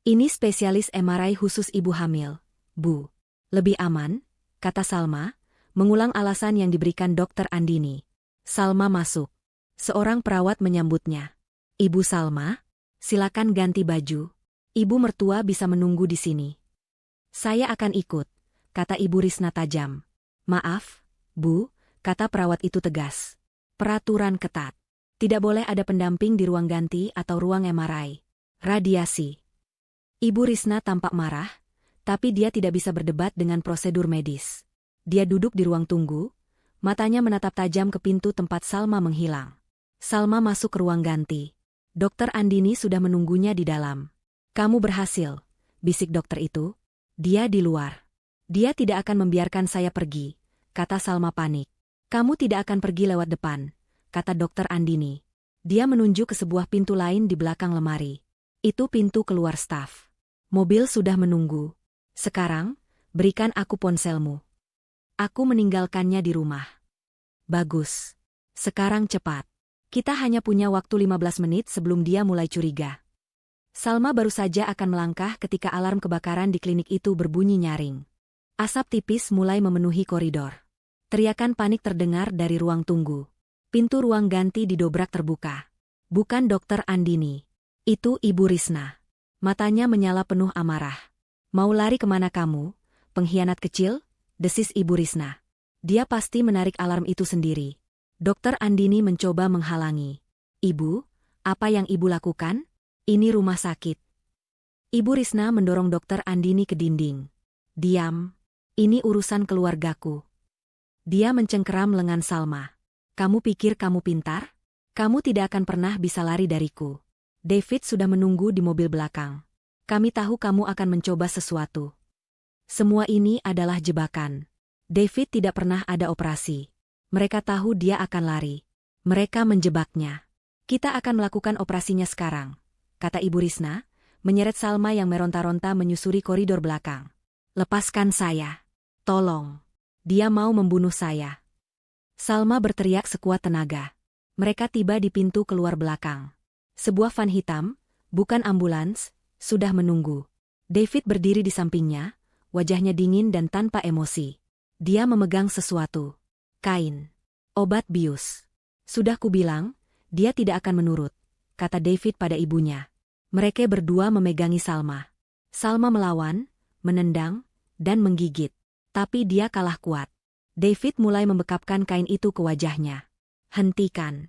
Ini spesialis MRI khusus ibu hamil, Bu. Lebih aman, kata Salma, mengulang alasan yang diberikan Dokter Andini. Salma masuk. Seorang perawat menyambutnya. Ibu Salma, silakan ganti baju. Ibu mertua bisa menunggu di sini. Saya akan ikut, kata Ibu Risna tajam. Maaf, Bu, kata perawat itu tegas. Peraturan ketat. Tidak boleh ada pendamping di ruang ganti atau ruang MRI. Radiasi. Ibu Risna tampak marah, tapi dia tidak bisa berdebat dengan prosedur medis. Dia duduk di ruang tunggu, matanya menatap tajam ke pintu tempat Salma menghilang. Salma masuk ke ruang ganti. Dokter Andini sudah menunggunya di dalam. Kamu berhasil, bisik dokter itu. Dia di luar. Dia tidak akan membiarkan saya pergi, kata Salma panik. Kamu tidak akan pergi lewat depan, kata Dokter Andini. Dia menunjuk ke sebuah pintu lain di belakang lemari. Itu pintu keluar staf. Mobil sudah menunggu. Sekarang, berikan aku ponselmu. Aku meninggalkannya di rumah. Bagus. Sekarang cepat. Kita hanya punya waktu 15 menit sebelum dia mulai curiga. Salma baru saja akan melangkah ketika alarm kebakaran di klinik itu berbunyi nyaring. Asap tipis mulai memenuhi koridor. Teriakan panik terdengar dari ruang tunggu. Pintu ruang ganti didobrak terbuka. Bukan Dokter Andini. Itu Ibu Risna. Matanya menyala penuh amarah. Mau lari kemana kamu, pengkhianat kecil? Desis Ibu Risna. Dia pasti menarik alarm itu sendiri. Dokter Andini mencoba menghalangi. Ibu, apa yang Ibu lakukan? Ini rumah sakit. Ibu Risna mendorong Dokter Andini ke dinding. Diam. Ini urusan keluargaku. Dia mencengkeram lengan Salma. Kamu pikir kamu pintar? Kamu tidak akan pernah bisa lari dariku. David sudah menunggu di mobil belakang. Kami tahu kamu akan mencoba sesuatu. Semua ini adalah jebakan. David tidak pernah ada operasi. Mereka tahu dia akan lari. Mereka menjebaknya. Kita akan melakukan operasinya sekarang, kata Ibu Risna, menyeret Salma yang meronta-ronta menyusuri koridor belakang. Lepaskan saya. Tolong. Dia mau membunuh saya. Salma berteriak sekuat tenaga. Mereka tiba di pintu keluar belakang. Sebuah van hitam, bukan ambulans, sudah menunggu. David berdiri di sampingnya, wajahnya dingin dan tanpa emosi. Dia memegang sesuatu. Kain. Obat bius. Sudah kubilang, dia tidak akan menurut, kata David pada ibunya. Mereka berdua memegangi Salma. Salma melawan, menendang, dan menggigit. Tapi dia kalah kuat. David mulai membekapkan kain itu ke wajahnya. Hentikan.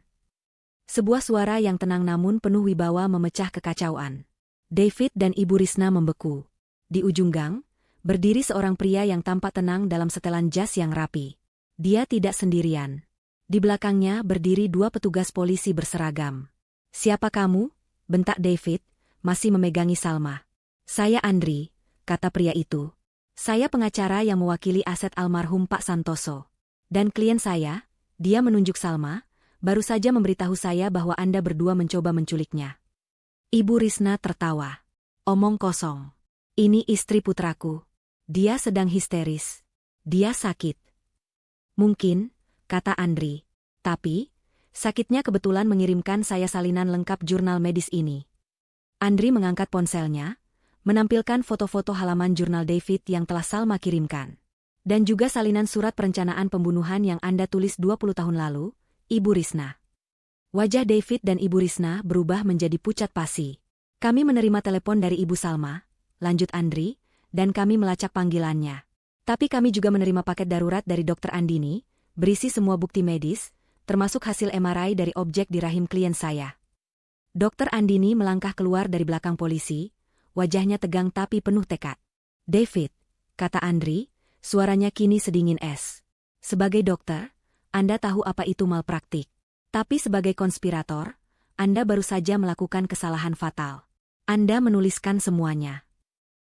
Sebuah suara yang tenang namun penuh wibawa memecah kekacauan. David dan Ibu Risna membeku. Di ujung gang, berdiri seorang pria yang tampak tenang dalam setelan jas yang rapi. Dia tidak sendirian. Di belakangnya berdiri dua petugas polisi berseragam. Siapa kamu? Bentak David, masih memegangi Salma. Saya Andri, kata pria itu. Saya pengacara yang mewakili aset almarhum Pak Santoso. Dan klien saya, dia menunjuk Salma, baru saja memberitahu saya bahwa Anda berdua mencoba menculiknya. Ibu Risna tertawa. Omong kosong. Ini istri putraku. Dia sedang histeris. Dia sakit. Mungkin, kata Andri. Tapi, sakitnya kebetulan mengirimkan saya salinan lengkap jurnal medis ini. Andri mengangkat ponselnya, menampilkan foto-foto halaman jurnal David yang telah Salma kirimkan. Dan juga salinan surat perencanaan pembunuhan yang Anda tulis 20 tahun lalu, Ibu Risna. Wajah David dan Ibu Risna berubah menjadi pucat pasi. Kami menerima telepon dari Ibu Salma, lanjut Andri, dan kami melacak panggilannya. Tapi kami juga menerima paket darurat dari Dokter Andini, berisi semua bukti medis, termasuk hasil MRI dari objek di rahim klien saya. Dokter Andini melangkah keluar dari belakang polisi, wajahnya tegang tapi penuh tekad. David, kata Andri, suaranya kini sedingin es. Sebagai dokter, Anda tahu apa itu malpraktik. Tapi sebagai konspirator, Anda baru saja melakukan kesalahan fatal. Anda menuliskan semuanya.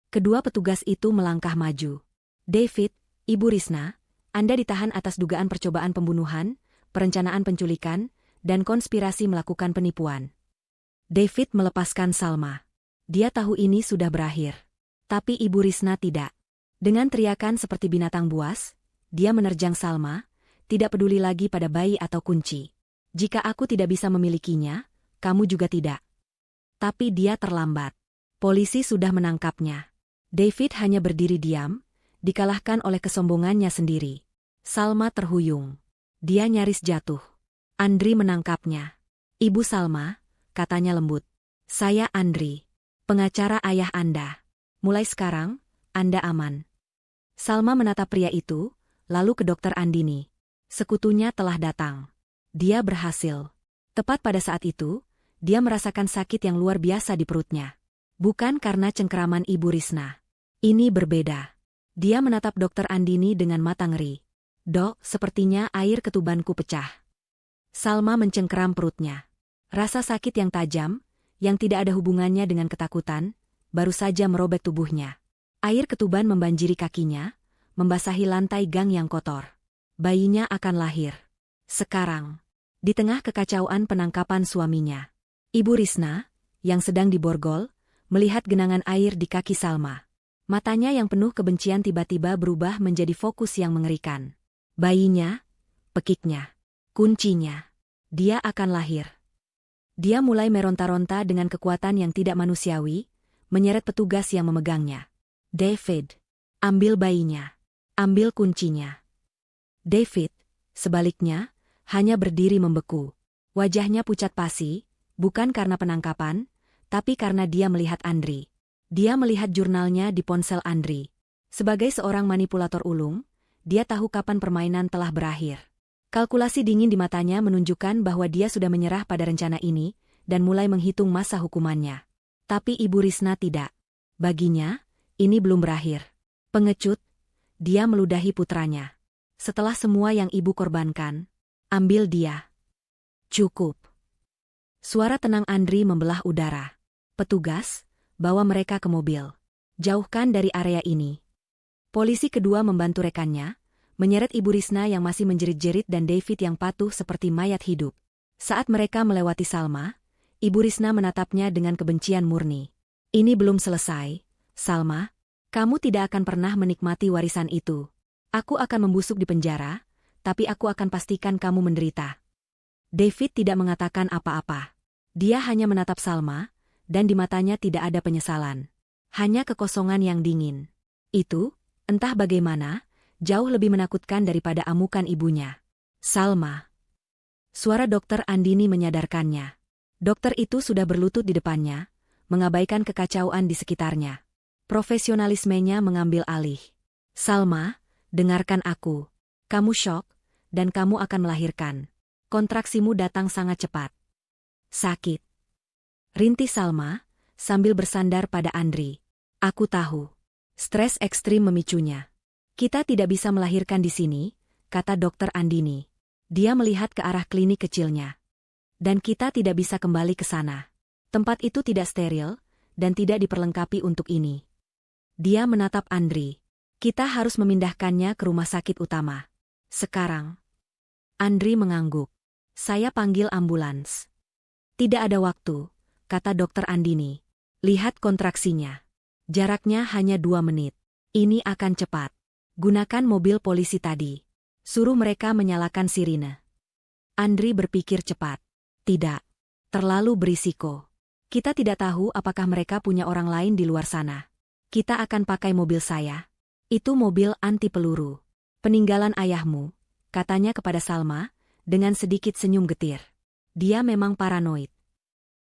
Kedua petugas itu melangkah maju. David, Ibu Risna, Anda ditahan atas dugaan percobaan pembunuhan, perencanaan penculikan, dan konspirasi melakukan penipuan. David melepaskan Salma. Dia tahu ini sudah berakhir. Tapi Ibu Risna tidak. Dengan teriakan seperti binatang buas, dia menerjang Salma, tidak peduli lagi pada bayi atau kunci. Jika aku tidak bisa memilikinya, kamu juga tidak. Tapi dia terlambat. Polisi sudah menangkapnya. David hanya berdiri diam, dikalahkan oleh kesombongannya sendiri. Salma terhuyung. Dia nyaris jatuh. Andri menangkapnya. Ibu Salma, katanya lembut. Saya Andri, pengacara ayah Anda. Mulai sekarang, Anda aman. Salma menatap pria itu, lalu ke Dokter Andini. Sekutunya telah datang. Dia berhasil. Tepat pada saat itu, dia merasakan sakit yang luar biasa di perutnya. Bukan karena cengkeraman Ibu Risna. Ini berbeda. Dia menatap Dokter Andini dengan mata ngeri. Dok, sepertinya air ketubanku pecah. Salma mencengkeram perutnya. Rasa sakit yang tajam, yang tidak ada hubungannya dengan ketakutan, baru saja merobek tubuhnya. Air ketuban membanjiri kakinya, membasahi lantai gang yang kotor. Bayinya akan lahir. Sekarang. Di tengah kekacauan penangkapan suaminya. Ibu Risna, yang sedang diborgol, melihat genangan air di kaki Salma. Matanya yang penuh kebencian tiba-tiba berubah menjadi fokus yang mengerikan. Bayinya, pekiknya, kuncinya. Dia akan lahir. Dia mulai meronta-ronta dengan kekuatan yang tidak manusiawi, menyeret petugas yang memegangnya. David, ambil bayinya. Ambil kuncinya. David, sebaliknya, hanya berdiri membeku. Wajahnya pucat pasi, bukan karena penangkapan, tapi karena dia melihat Andri. Dia melihat jurnalnya di ponsel Andri. Sebagai seorang manipulator ulung, dia tahu kapan permainan telah berakhir. Kalkulasi dingin di matanya menunjukkan bahwa dia sudah menyerah pada rencana ini, dan mulai menghitung masa hukumannya. Tapi Ibu Risna tidak. Baginya, ini belum berakhir. Pengecut, dia meludahi putranya. Setelah semua yang ibu korbankan, ambil dia. Cukup. Suara tenang Andri membelah udara. Petugas, bawa mereka ke mobil. Jauhkan dari area ini. Polisi kedua membantu rekannya, menyeret Ibu Risna yang masih menjerit-jerit dan David yang patuh seperti mayat hidup. Saat mereka melewati Salma, Ibu Risna menatapnya dengan kebencian murni. Ini belum selesai, Salma. Kamu tidak akan pernah menikmati warisan itu. Aku akan membusuk di penjara, tapi aku akan pastikan kamu menderita. David tidak mengatakan apa-apa. Dia hanya menatap Salma, dan di matanya tidak ada penyesalan. Hanya kekosongan yang dingin. Itu, entah bagaimana, jauh lebih menakutkan daripada amukan ibunya. Salma. Suara Dokter Andini menyadarkannya. Dokter itu sudah berlutut di depannya, mengabaikan kekacauan di sekitarnya. Profesionalismenya mengambil alih. Salma, dengarkan aku. Kamu syok, dan kamu akan melahirkan. Kontraksimu datang sangat cepat. Sakit. Rintih Salma, sambil bersandar pada Andri. Aku tahu. Stres ekstrim memicunya. Kita tidak bisa melahirkan di sini, kata Dokter Andini. Dia melihat ke arah klinik kecilnya. Dan kita tidak bisa kembali ke sana. Tempat itu tidak steril, dan tidak diperlengkapi untuk ini. Dia menatap Andri. Kita harus memindahkannya ke rumah sakit utama. Sekarang. Andri mengangguk. Saya panggil ambulans. Tidak ada waktu, kata Dokter Andini. Lihat kontraksinya. Jaraknya hanya 2 menit. Ini akan cepat. Gunakan mobil polisi tadi. Suruh mereka menyalakan sirine. Andri berpikir cepat. Tidak. Terlalu berisiko. Kita tidak tahu apakah mereka punya orang lain di luar sana. Kita akan pakai mobil saya. Itu mobil anti peluru. Peninggalan ayahmu, katanya kepada Salma, dengan sedikit senyum getir. Dia memang paranoid.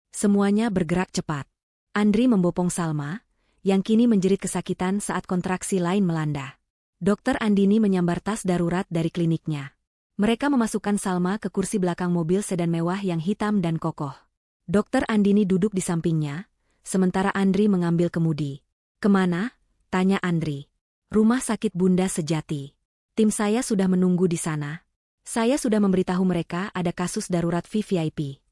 Semuanya bergerak cepat. Andri membopong Salma, yang kini menjerit kesakitan saat kontraksi lain melanda. Dokter Andini menyambar tas darurat dari kliniknya. Mereka memasukkan Salma ke kursi belakang mobil sedan mewah yang hitam dan kokoh. Dokter Andini duduk di sampingnya, sementara Andri mengambil kemudi. Kemana? Tanya Andri. Rumah sakit Bunda Sejati. Tim saya sudah menunggu di sana. Saya sudah memberitahu mereka ada kasus darurat VVIP.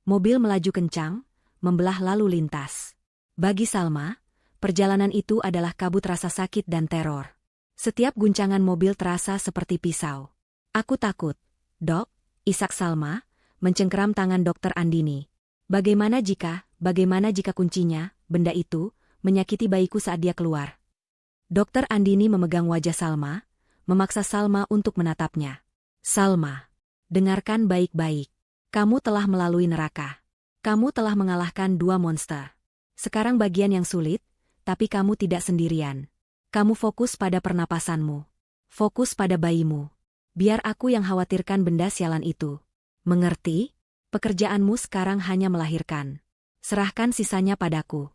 Mobil melaju kencang, membelah lalu lintas. Bagi Salma, perjalanan itu adalah kabut rasa sakit dan teror. Setiap guncangan mobil terasa seperti pisau. Aku takut, Dok, isak Salma, mencengkeram tangan Dokter Andini. Bagaimana jika kuncinya, benda itu, menyakiti bayiku saat dia keluar? Dokter Andini memegang wajah Salma, memaksa Salma untuk menatapnya. Salma, dengarkan baik-baik. Kamu telah melalui neraka. Kamu telah mengalahkan 2 monster. Sekarang bagian yang sulit, tapi kamu tidak sendirian. Kamu fokus pada pernapasanmu. Fokus pada bayimu. Biar aku yang khawatirkan benda sialan itu. Mengerti? Pekerjaanmu sekarang hanya melahirkan. Serahkan sisanya padaku.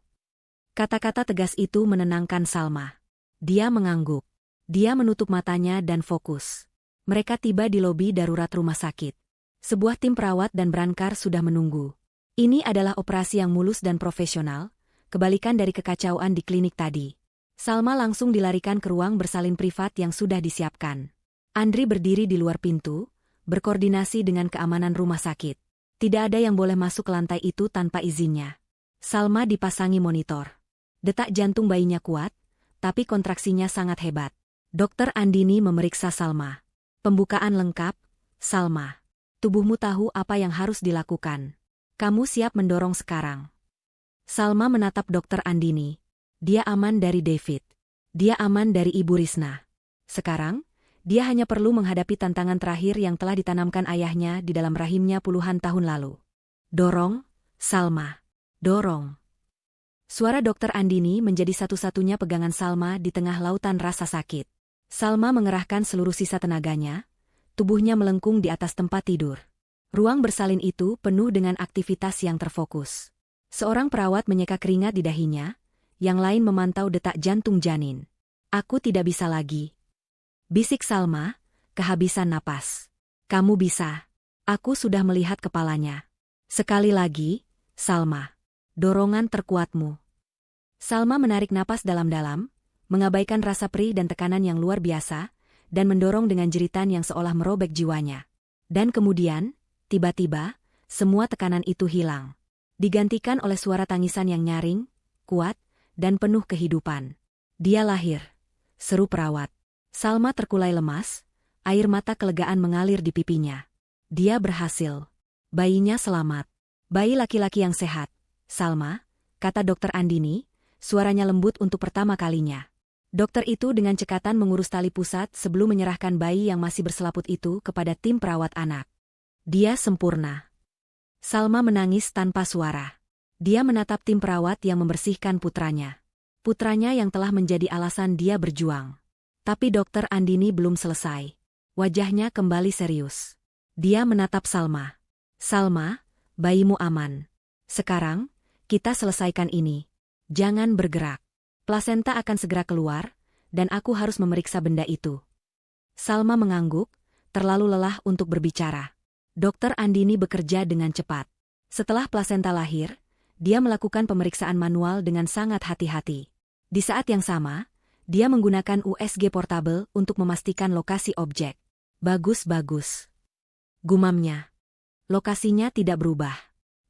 Kata-kata tegas itu menenangkan Salma. Dia mengangguk. Dia menutup matanya dan fokus. Mereka tiba di lobi darurat rumah sakit. Sebuah tim perawat dan berankar sudah menunggu. Ini adalah operasi yang mulus dan profesional, kebalikan dari kekacauan di klinik tadi. Salma langsung dilarikan ke ruang bersalin privat yang sudah disiapkan. Andri berdiri di luar pintu, berkoordinasi dengan keamanan rumah sakit. Tidak ada yang boleh masuk ke lantai itu tanpa izinnya. Salma dipasangi monitor. Detak jantung bayinya kuat, tapi kontraksinya sangat hebat. Dokter Andini memeriksa Salma. Pembukaan lengkap, Salma. Tubuhmu tahu apa yang harus dilakukan. Kamu siap mendorong sekarang. Salma menatap Dokter Andini. Dia aman dari David. Dia aman dari Ibu Risna. Sekarang, Dia hanya perlu menghadapi tantangan terakhir yang telah ditanamkan ayahnya di dalam rahimnya puluhan tahun lalu. Dorong, Salma. Dorong. Suara Dokter Andini menjadi satu-satunya pegangan Salma di tengah lautan rasa sakit. Salma mengerahkan seluruh sisa tenaganya, tubuhnya melengkung di atas tempat tidur. Ruang bersalin itu penuh dengan aktivitas yang terfokus. Seorang perawat menyeka keringat di dahinya, yang lain memantau detak jantung janin. Aku tidak bisa lagi. Bisik Salma, kehabisan napas. Kamu bisa. Aku sudah melihat kepalanya. Sekali lagi, Salma. Dorongan terkuatmu. Salma menarik napas dalam-dalam, mengabaikan rasa perih dan tekanan yang luar biasa, dan mendorong dengan jeritan yang seolah merobek jiwanya. Dan kemudian, tiba-tiba, semua tekanan itu hilang. Digantikan oleh suara tangisan yang nyaring, kuat, dan penuh kehidupan. Dia lahir. Seru perawat. Salma terkulai lemas, air mata kelegaan mengalir di pipinya. Dia berhasil. Bayinya selamat. Bayi laki-laki yang sehat. Salma, kata Dokter Andini, suaranya lembut untuk pertama kalinya. Dokter itu dengan cekatan mengurus tali pusat sebelum menyerahkan bayi yang masih berselaput itu kepada tim perawat anak. Dia sempurna. Salma menangis tanpa suara. Dia menatap tim perawat yang membersihkan putranya. Putranya yang telah menjadi alasan dia berjuang. Tapi Dokter Andini belum selesai. Wajahnya kembali serius. Dia menatap Salma. Salma, bayimu aman. Sekarang, kita selesaikan ini. Jangan bergerak. Plasenta akan segera keluar, dan aku harus memeriksa benda itu. Salma mengangguk, terlalu lelah untuk berbicara. Dokter Andini bekerja dengan cepat. Setelah plasenta lahir, dia melakukan pemeriksaan manual dengan sangat hati-hati. Di saat yang sama, dia menggunakan USG portable untuk memastikan lokasi objek. Bagus-bagus. Gumamnya. Lokasinya tidak berubah.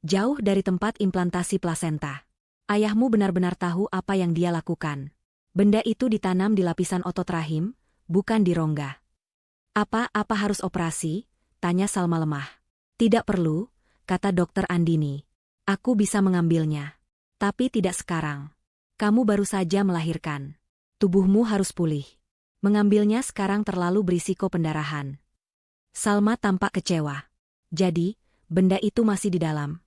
Jauh dari tempat implantasi plasenta. Ayahmu benar-benar tahu apa yang dia lakukan. Benda itu ditanam di lapisan otot rahim, bukan di rongga. Apa harus operasi? Tanya Salma lemah. Tidak perlu, kata Dokter Andini. Aku bisa mengambilnya. Tapi tidak sekarang. Kamu baru saja melahirkan. Tubuhmu harus pulih. Mengambilnya sekarang terlalu berisiko pendarahan. Salma tampak kecewa. Jadi, benda itu masih di dalam.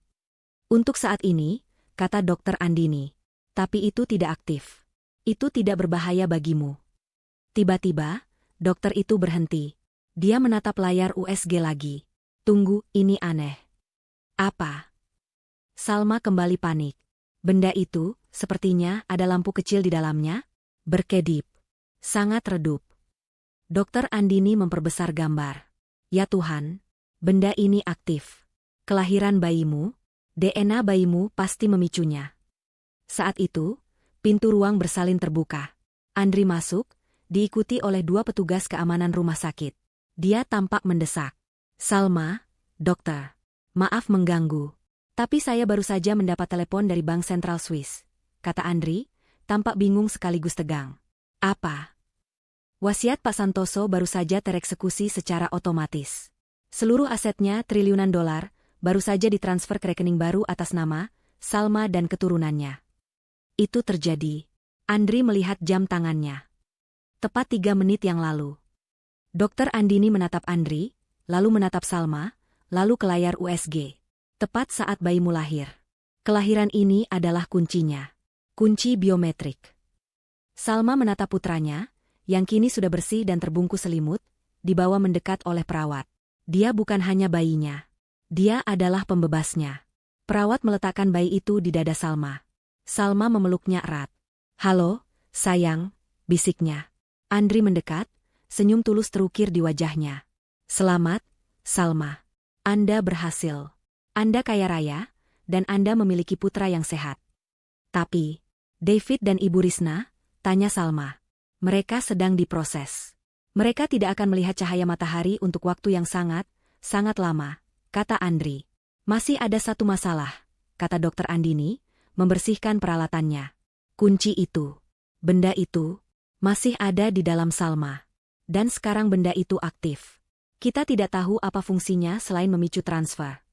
Untuk saat ini, kata Dokter Andini. Tapi itu tidak aktif. Itu tidak berbahaya bagimu. Tiba-tiba, dokter itu berhenti. Dia menatap layar USG lagi. Tunggu, ini aneh. Apa? Salma kembali panik. Benda itu, sepertinya ada lampu kecil di dalamnya. Berkedip. Sangat redup. Dokter Andini memperbesar gambar. Ya Tuhan, benda ini aktif. Kelahiran bayimu, DNA bayimu pasti memicunya. Saat itu, pintu ruang bersalin terbuka. Andri masuk, diikuti oleh 2 petugas keamanan rumah sakit. Dia tampak mendesak. Salma, dokter. Maaf mengganggu. Tapi saya baru saja mendapat telepon dari Bank Sentral Swiss, kata Andri, tampak bingung sekaligus tegang. Apa? Wasiat Pak Santoso baru saja tereksekusi secara otomatis. Seluruh asetnya triliunan dolar, baru saja ditransfer ke rekening baru atas nama Salma dan keturunannya. Itu terjadi. Andri melihat jam tangannya. Tepat 3 menit yang lalu. Dokter Andini menatap Andri, lalu menatap Salma, lalu ke layar USG. Tepat saat bayimu lahir. Kelahiran ini adalah kuncinya. Kunci biometrik. Salma menatap putranya, yang kini sudah bersih dan terbungkus selimut, dibawa mendekat oleh perawat. Dia bukan hanya bayinya. Dia adalah pembebasnya. Perawat meletakkan bayi itu di dada Salma. Salma memeluknya erat. Halo, sayang, bisiknya. Andri mendekat, senyum tulus terukir di wajahnya. Selamat, Salma. Anda berhasil. Anda kaya raya, dan Anda memiliki putra yang sehat. Tapi, David dan Ibu Risna, tanya Salma. Mereka sedang diproses. Mereka tidak akan melihat cahaya matahari untuk waktu yang sangat lama, kata Andri. Masih ada satu masalah, kata Dokter Andini, membersihkan peralatannya. Kunci itu, benda itu, masih ada di dalam Salma. Dan sekarang benda itu aktif. Kita tidak tahu apa fungsinya selain memicu transfer.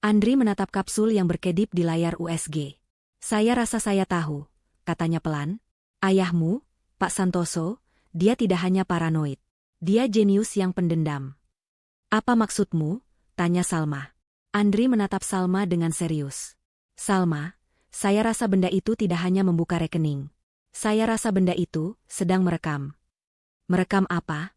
Andri menatap kapsul yang berkedip di layar USG. Saya rasa saya tahu, katanya pelan. Ayahmu, Pak Santoso, dia tidak hanya paranoid. Dia jenius yang pendendam. Apa maksudmu? Tanya Salma. Andri menatap Salma dengan serius. Salma, saya rasa benda itu tidak hanya membuka rekening. Saya rasa benda itu sedang merekam. Merekam apa?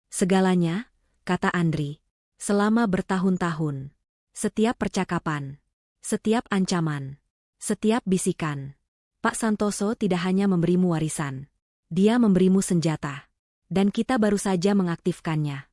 Segalanya, kata Andri. Selama bertahun-tahun. Setiap percakapan. Setiap ancaman. Setiap bisikan. Pak Santoso tidak hanya memberimu warisan. Dia memberimu senjata. Dan kita baru saja mengaktifkannya.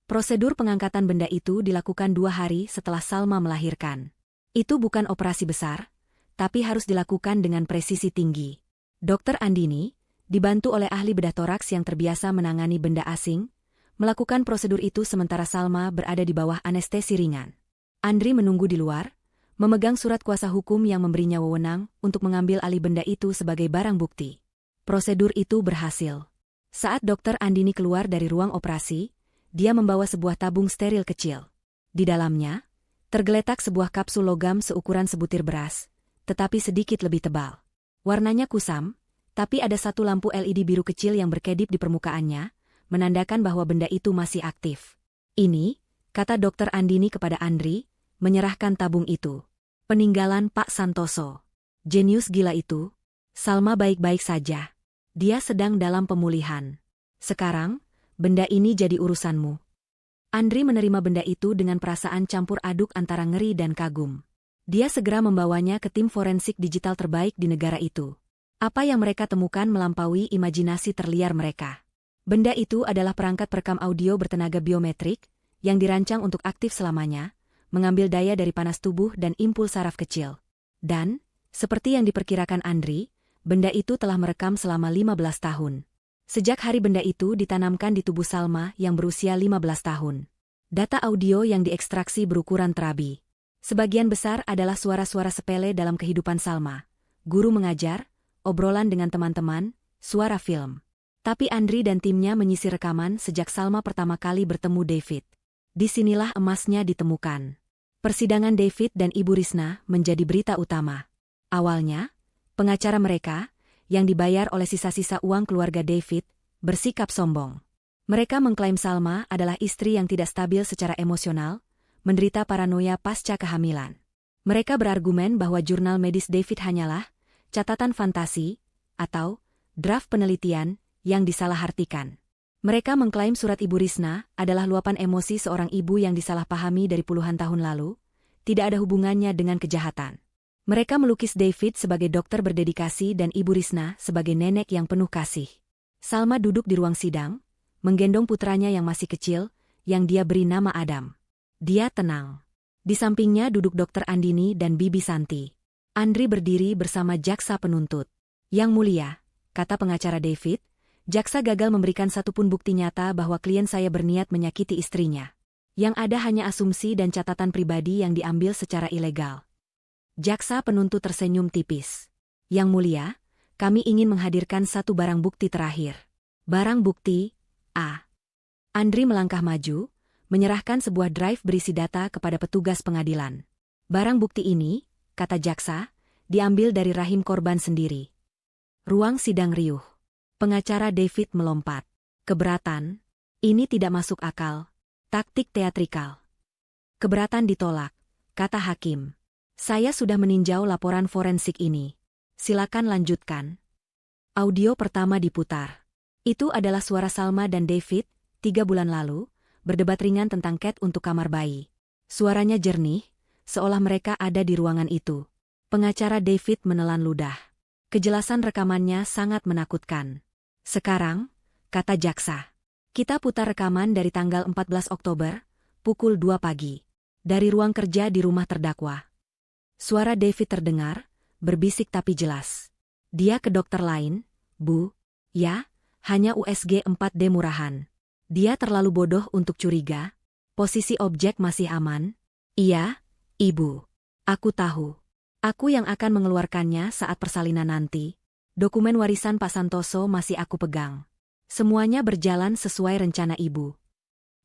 Prosedur pengangkatan benda itu dilakukan 2 hari setelah Salma melahirkan. Itu bukan operasi besar, tapi harus dilakukan dengan presisi tinggi. Dokter Andini, dibantu oleh ahli bedah toraks yang terbiasa menangani benda asing, melakukan prosedur itu sementara Salma berada di bawah anestesi ringan. Andri menunggu di luar, memegang surat kuasa hukum yang memberinya wewenang untuk mengambil alih benda itu sebagai barang bukti. Prosedur itu berhasil. Saat Dokter Andini keluar dari ruang operasi, dia membawa sebuah tabung steril kecil. Di dalamnya, tergeletak sebuah kapsul logam seukuran sebutir beras, tetapi sedikit lebih tebal. Warnanya kusam, tapi ada satu lampu LED biru kecil yang berkedip di permukaannya, menandakan bahwa benda itu masih aktif. Ini, kata Dokter Andini kepada Andri, menyerahkan tabung itu. Peninggalan Pak Santoso. Jenius gila itu. Salma baik-baik saja. Dia sedang dalam pemulihan. Sekarang, benda ini jadi urusanmu. Andri menerima benda itu dengan perasaan campur aduk antara ngeri dan kagum. Dia segera membawanya ke tim forensik digital terbaik di negara itu. Apa yang mereka temukan melampaui imajinasi terliar mereka. Benda itu adalah perangkat perekam audio bertenaga biometrik, yang dirancang untuk aktif selamanya, mengambil daya dari panas tubuh dan impuls saraf kecil. Dan, seperti yang diperkirakan Andri, benda itu telah merekam selama 15 tahun. Sejak hari benda itu ditanamkan di tubuh Salma yang berusia 15 tahun. Data audio yang diekstraksi berukuran terabi. Sebagian besar adalah suara-suara sepele dalam kehidupan Salma. Guru mengajar, obrolan dengan teman-teman, suara film. Tapi Andri dan timnya menyisir rekaman sejak Salma pertama kali bertemu David. Disinilah emasnya ditemukan. Persidangan David dan Ibu Risna menjadi berita utama. Awalnya, pengacara mereka, yang dibayar oleh sisa-sisa uang keluarga David, bersikap sombong. Mereka mengklaim Salma adalah istri yang tidak stabil secara emosional, menderita paranoia pasca kehamilan. Mereka berargumen bahwa jurnal medis David hanyalah catatan fantasi atau draft penelitian yang disalahartikan. Mereka mengklaim surat Ibu Risna adalah luapan emosi seorang ibu yang disalahpahami dari puluhan tahun lalu, tidak ada hubungannya dengan kejahatan. Mereka melukis David sebagai dokter berdedikasi dan Ibu Risna sebagai nenek yang penuh kasih. Salma duduk di ruang sidang, menggendong putranya yang masih kecil, yang dia beri nama Adam. Dia tenang. Di sampingnya duduk Dokter Andini dan Bibi Santi. Andri berdiri bersama jaksa penuntut. Yang mulia, kata pengacara David, jaksa gagal memberikan satupun bukti nyata bahwa klien saya berniat menyakiti istrinya. Yang ada hanya asumsi dan catatan pribadi yang diambil secara ilegal. Jaksa penuntut tersenyum tipis. Yang mulia, kami ingin menghadirkan satu barang bukti terakhir. Barang bukti, A. Andri melangkah maju, menyerahkan sebuah drive berisi data kepada petugas pengadilan. Barang bukti ini, kata jaksa, diambil dari rahim korban sendiri. Ruang sidang riuh. Pengacara David melompat. Keberatan, ini tidak masuk akal. Taktik teatrikal. Keberatan ditolak, kata hakim. Saya sudah meninjau laporan forensik ini. Silakan lanjutkan. Audio pertama diputar. Itu adalah suara Salma dan David, 3 bulan lalu, berdebat ringan tentang cat untuk kamar bayi. Suaranya jernih, seolah mereka ada di ruangan itu. Pengacara David menelan ludah. Kejelasan rekamannya sangat menakutkan. Sekarang, kata jaksa, kita putar rekaman dari tanggal 14 Oktober, pukul 2 pagi. Dari ruang kerja di rumah terdakwa. Suara David terdengar, berbisik tapi jelas. Dia ke dokter lain, Bu. Ya, hanya USG 4D murahan. Dia terlalu bodoh untuk curiga. Posisi objek masih aman. Iya, Ibu. Aku tahu. Aku yang akan mengeluarkannya saat persalinan nanti. Dokumen warisan Pak Santoso masih aku pegang. Semuanya berjalan sesuai rencana Ibu.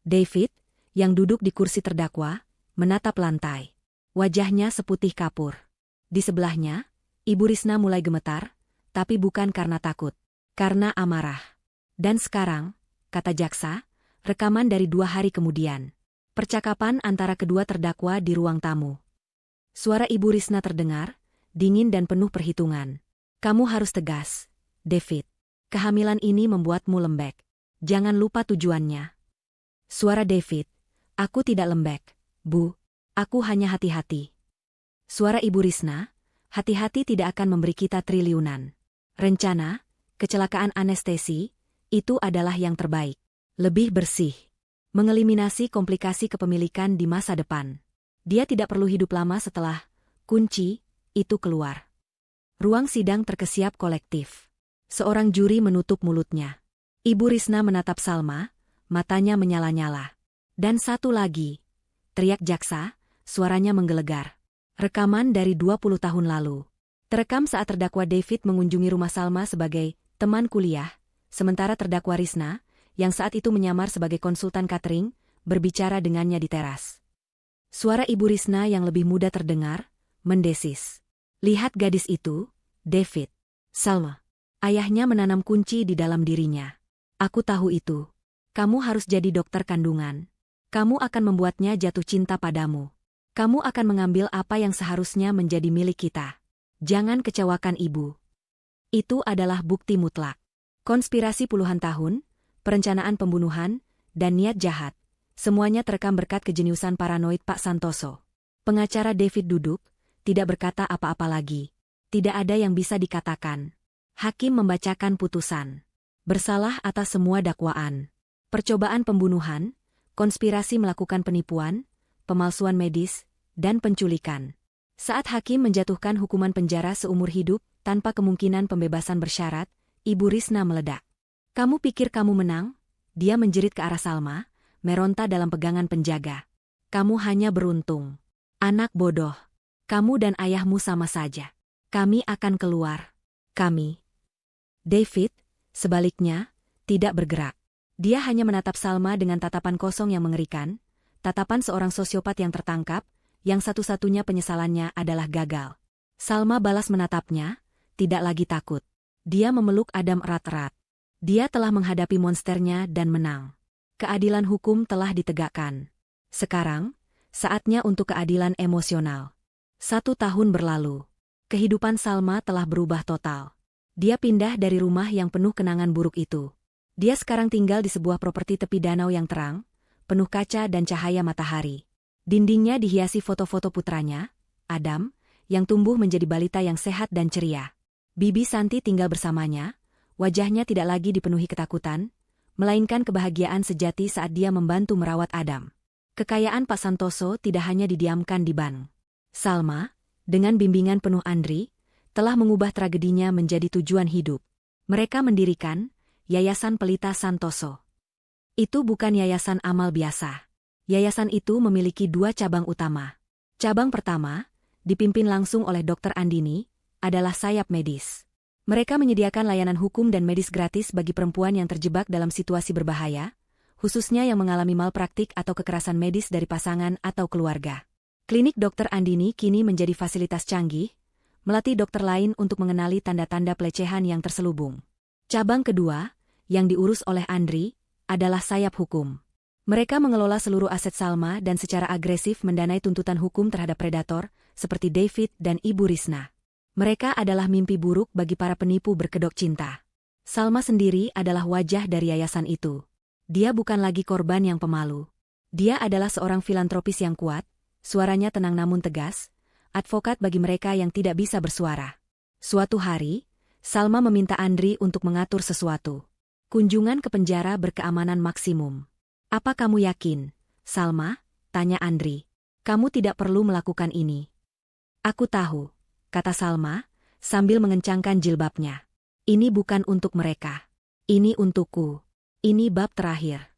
David, yang duduk di kursi terdakwa, menatap lantai. Wajahnya seputih kapur. Di sebelahnya, Ibu Risna mulai gemetar, tapi bukan karena takut. Karena amarah. Dan sekarang, kata jaksa, rekaman dari 2 hari kemudian. Percakapan antara kedua terdakwa di ruang tamu. Suara Ibu Risna terdengar, dingin dan penuh perhitungan. Kamu harus tegas, David. Kehamilan ini membuatmu lembek. Jangan lupa tujuannya. Suara David, aku tidak lembek, Bu. Aku hanya hati-hati. Suara Ibu Risna, hati-hati tidak akan memberi kita triliunan. Rencana, kecelakaan anestesi, itu adalah yang terbaik. Lebih bersih. Mengeliminasi komplikasi kepemilikan di masa depan. Dia tidak perlu hidup lama setelah kunci itu keluar. Ruang sidang terkesiap kolektif. Seorang juri menutup mulutnya. Ibu Risna menatap Salma, matanya menyala-nyala. Dan satu lagi, teriak jaksa, suaranya menggelegar. Rekaman dari 20 tahun lalu. Terekam saat terdakwa David mengunjungi rumah Salma sebagai teman kuliah, sementara terdakwa Risna, yang saat itu menyamar sebagai konsultan catering, berbicara dengannya di teras. Suara Ibu Risna yang lebih muda terdengar, mendesis. Lihat gadis itu, David. Salma. Ayahnya menanam kunci di dalam dirinya. Aku tahu itu. Kamu harus jadi dokter kandungan. Kamu akan membuatnya jatuh cinta padamu. Kamu akan mengambil apa yang seharusnya menjadi milik kita. Jangan kecewakan ibu. Itu adalah bukti mutlak. Konspirasi puluhan tahun, perencanaan pembunuhan, dan niat jahat, semuanya terekam berkat kejeniusan paranoid Pak Santoso. Pengacara David duduk, tidak berkata apa-apa lagi. Tidak ada yang bisa dikatakan. Hakim membacakan putusan. Bersalah atas semua dakwaan. Percobaan pembunuhan, konspirasi melakukan penipuan, pemalsuan medis, dan penculikan. Saat hakim menjatuhkan hukuman penjara seumur hidup tanpa kemungkinan pembebasan bersyarat, Ibu Risna meledak. Kamu pikir kamu menang? Dia menjerit ke arah Salma, meronta dalam pegangan penjaga. Kamu hanya beruntung. Anak bodoh. Kamu dan ayahmu sama saja. Kami akan keluar. Kami. David, sebaliknya, tidak bergerak. Dia hanya menatap Salma dengan tatapan kosong yang mengerikan, tatapan seorang sosiopat yang tertangkap, yang satu-satunya penyesalannya adalah gagal. Salma balas menatapnya, tidak lagi takut. Dia memeluk Adam erat-erat. Dia telah menghadapi monsternya dan menang. Keadilan hukum telah ditegakkan. Sekarang, saatnya untuk keadilan emosional. 1 tahun berlalu. Kehidupan Salma telah berubah total. Dia pindah dari rumah yang penuh kenangan buruk itu. Dia sekarang tinggal di sebuah properti tepi danau yang terang, penuh kaca dan cahaya matahari. Dindingnya dihiasi foto-foto putranya, Adam, yang tumbuh menjadi balita yang sehat dan ceria. Bibi Santi tinggal bersamanya, wajahnya tidak lagi dipenuhi ketakutan, melainkan kebahagiaan sejati saat dia membantu merawat Adam. Kekayaan Pak Santoso tidak hanya didiamkan di bank. Salma, dengan bimbingan penuh Andri, telah mengubah tragedinya menjadi tujuan hidup. Mereka mendirikan Yayasan Pelita Santoso. Itu bukan yayasan amal biasa. Yayasan itu memiliki 2 cabang utama. Cabang pertama, dipimpin langsung oleh Dr. Andini, adalah sayap medis. Mereka menyediakan layanan hukum dan medis gratis bagi perempuan yang terjebak dalam situasi berbahaya, khususnya yang mengalami malpraktik atau kekerasan medis dari pasangan atau keluarga. Klinik Dr. Andini kini menjadi fasilitas canggih, melatih dokter lain untuk mengenali tanda-tanda pelecehan yang terselubung. Cabang kedua, yang diurus oleh Andri, adalah sayap hukum. Mereka mengelola seluruh aset Salma dan secara agresif mendanai tuntutan hukum terhadap predator, seperti David dan Ibu Risna. Mereka adalah mimpi buruk bagi para penipu berkedok cinta. Salma sendiri adalah wajah dari yayasan itu. Dia bukan lagi korban yang pemalu. Dia adalah seorang filantropis yang kuat, suaranya tenang namun tegas, advokat bagi mereka yang tidak bisa bersuara. Suatu hari, Salma meminta Andri untuk mengatur sesuatu. Kunjungan ke penjara berkeamanan maksimum. Apa kamu yakin, Salma? Tanya Andri. Kamu tidak perlu melakukan ini. Aku tahu, kata Salma, sambil mengencangkan jilbabnya. Ini bukan untuk mereka. Ini untukku. Ini bab terakhir.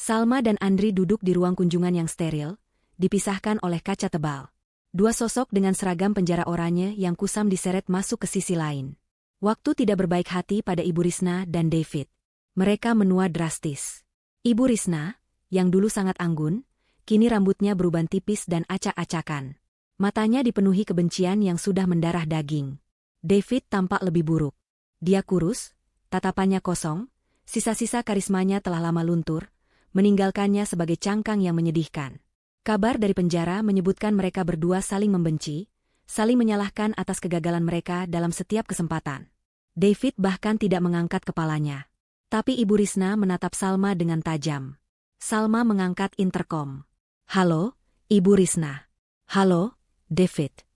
Salma dan Andri duduk di ruang kunjungan yang steril, dipisahkan oleh kaca tebal. 2 sosok dengan seragam penjara oranye yang kusam diseret masuk ke sisi lain. Waktu tidak berbaik hati pada Ibu Risna dan David. Mereka menua drastis. Ibu Risna, yang dulu sangat anggun, kini rambutnya beruban tipis dan acak-acakan. Matanya dipenuhi kebencian yang sudah mendarah daging. David tampak lebih buruk. Dia kurus, tatapannya kosong, Sisa-sisa karismanya telah lama luntur, meninggalkannya sebagai cangkang yang menyedihkan. Kabar dari penjara menyebutkan mereka berdua saling membenci, saling menyalahkan atas kegagalan mereka dalam setiap kesempatan. David bahkan tidak mengangkat kepalanya. Tapi Ibu Risna menatap Salma dengan tajam. Salma mengangkat interkom. "Halo, Ibu Risna." "Halo, David."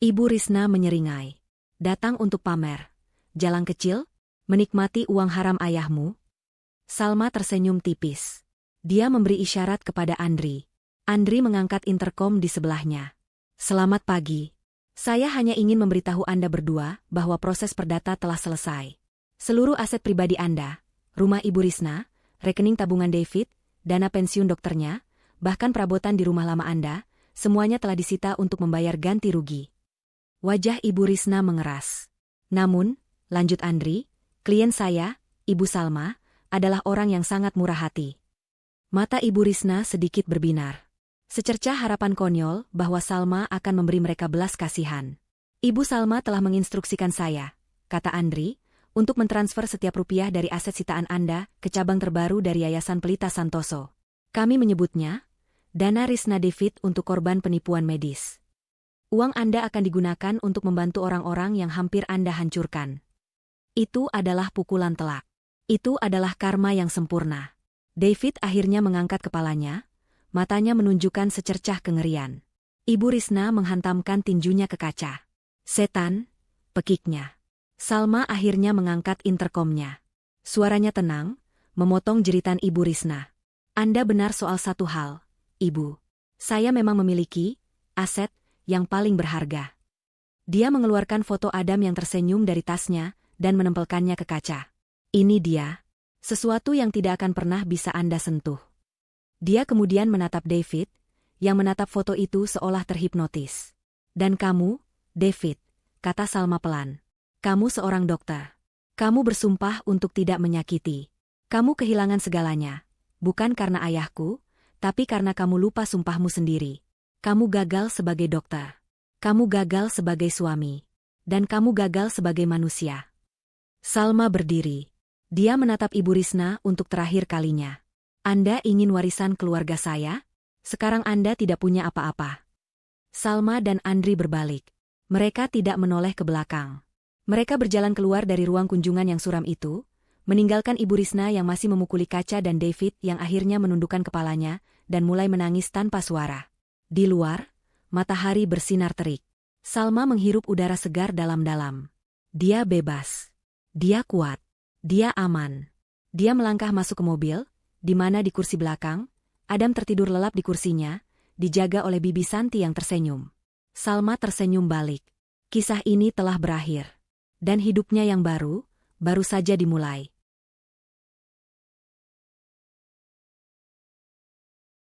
Ibu Risna menyeringai. "Datang untuk pamer. Jalan kecil? Menikmati uang haram ayahmu?" Salma tersenyum tipis. Dia memberi isyarat kepada Andri. Andri mengangkat interkom di sebelahnya. "Selamat pagi. Saya hanya ingin memberitahu Anda berdua bahwa proses perdata telah selesai. Seluruh aset pribadi Anda, rumah Ibu Risna, rekening tabungan David, dana pensiun dokternya, bahkan perabotan di rumah lama Anda, semuanya telah disita untuk membayar ganti rugi." Wajah Ibu Risna mengeras. "Namun," lanjut Andri, "klien saya, Ibu Salma, adalah orang yang sangat murah hati." Mata Ibu Risna sedikit berbinar. Secercah harapan konyol bahwa Salma akan memberi mereka belas kasihan. "Ibu Salma telah menginstruksikan saya," kata Andri, "untuk mentransfer setiap rupiah dari aset sitaan Anda ke cabang terbaru dari Yayasan Pelita Santoso. Kami menyebutnya Dana Risna David untuk korban penipuan medis. Uang Anda akan digunakan untuk membantu orang-orang yang hampir Anda hancurkan. Itu adalah pukulan telak. Itu adalah karma yang sempurna." David akhirnya mengangkat kepalanya, matanya menunjukkan secercah kengerian. Ibu Risna menghantamkan tinjunya ke kaca. "Setan," pekiknya. Salma akhirnya mengangkat interkomnya. Suaranya tenang, memotong jeritan Ibu Risna. "Anda benar soal satu hal, Ibu. Saya memang memiliki aset yang paling berharga." Dia mengeluarkan foto Adam yang tersenyum dari tasnya dan menempelkannya ke kaca. "Ini dia. Sesuatu yang tidak akan pernah bisa Anda sentuh." Dia kemudian menatap David, yang menatap foto itu seolah terhipnotis. "Dan kamu, David," kata Salma pelan. "Kamu seorang dokter. Kamu bersumpah untuk tidak menyakiti. Kamu kehilangan segalanya, bukan karena ayahku, tapi karena kamu lupa sumpahmu sendiri. Kamu gagal sebagai dokter. Kamu gagal sebagai suami. Dan kamu gagal sebagai manusia." Salma berdiri. Dia menatap Ibu Risna untuk terakhir kalinya. "Anda ingin warisan keluarga saya? Sekarang Anda tidak punya apa-apa." Salma dan Andri berbalik. Mereka tidak menoleh ke belakang. Mereka berjalan keluar dari ruang kunjungan yang suram itu, meninggalkan Ibu Risna yang masih memukuli kaca dan David yang akhirnya menundukkan kepalanya dan mulai menangis tanpa suara. Di luar, matahari bersinar terik. Salma menghirup udara segar dalam-dalam. Dia bebas. Dia kuat. Dia aman. Dia melangkah masuk ke mobil, di mana di kursi belakang, Adam tertidur lelap di kursinya, dijaga oleh Bibi Santi yang tersenyum. Salma tersenyum balik. Kisah ini telah berakhir. Dan hidupnya yang baru saja dimulai.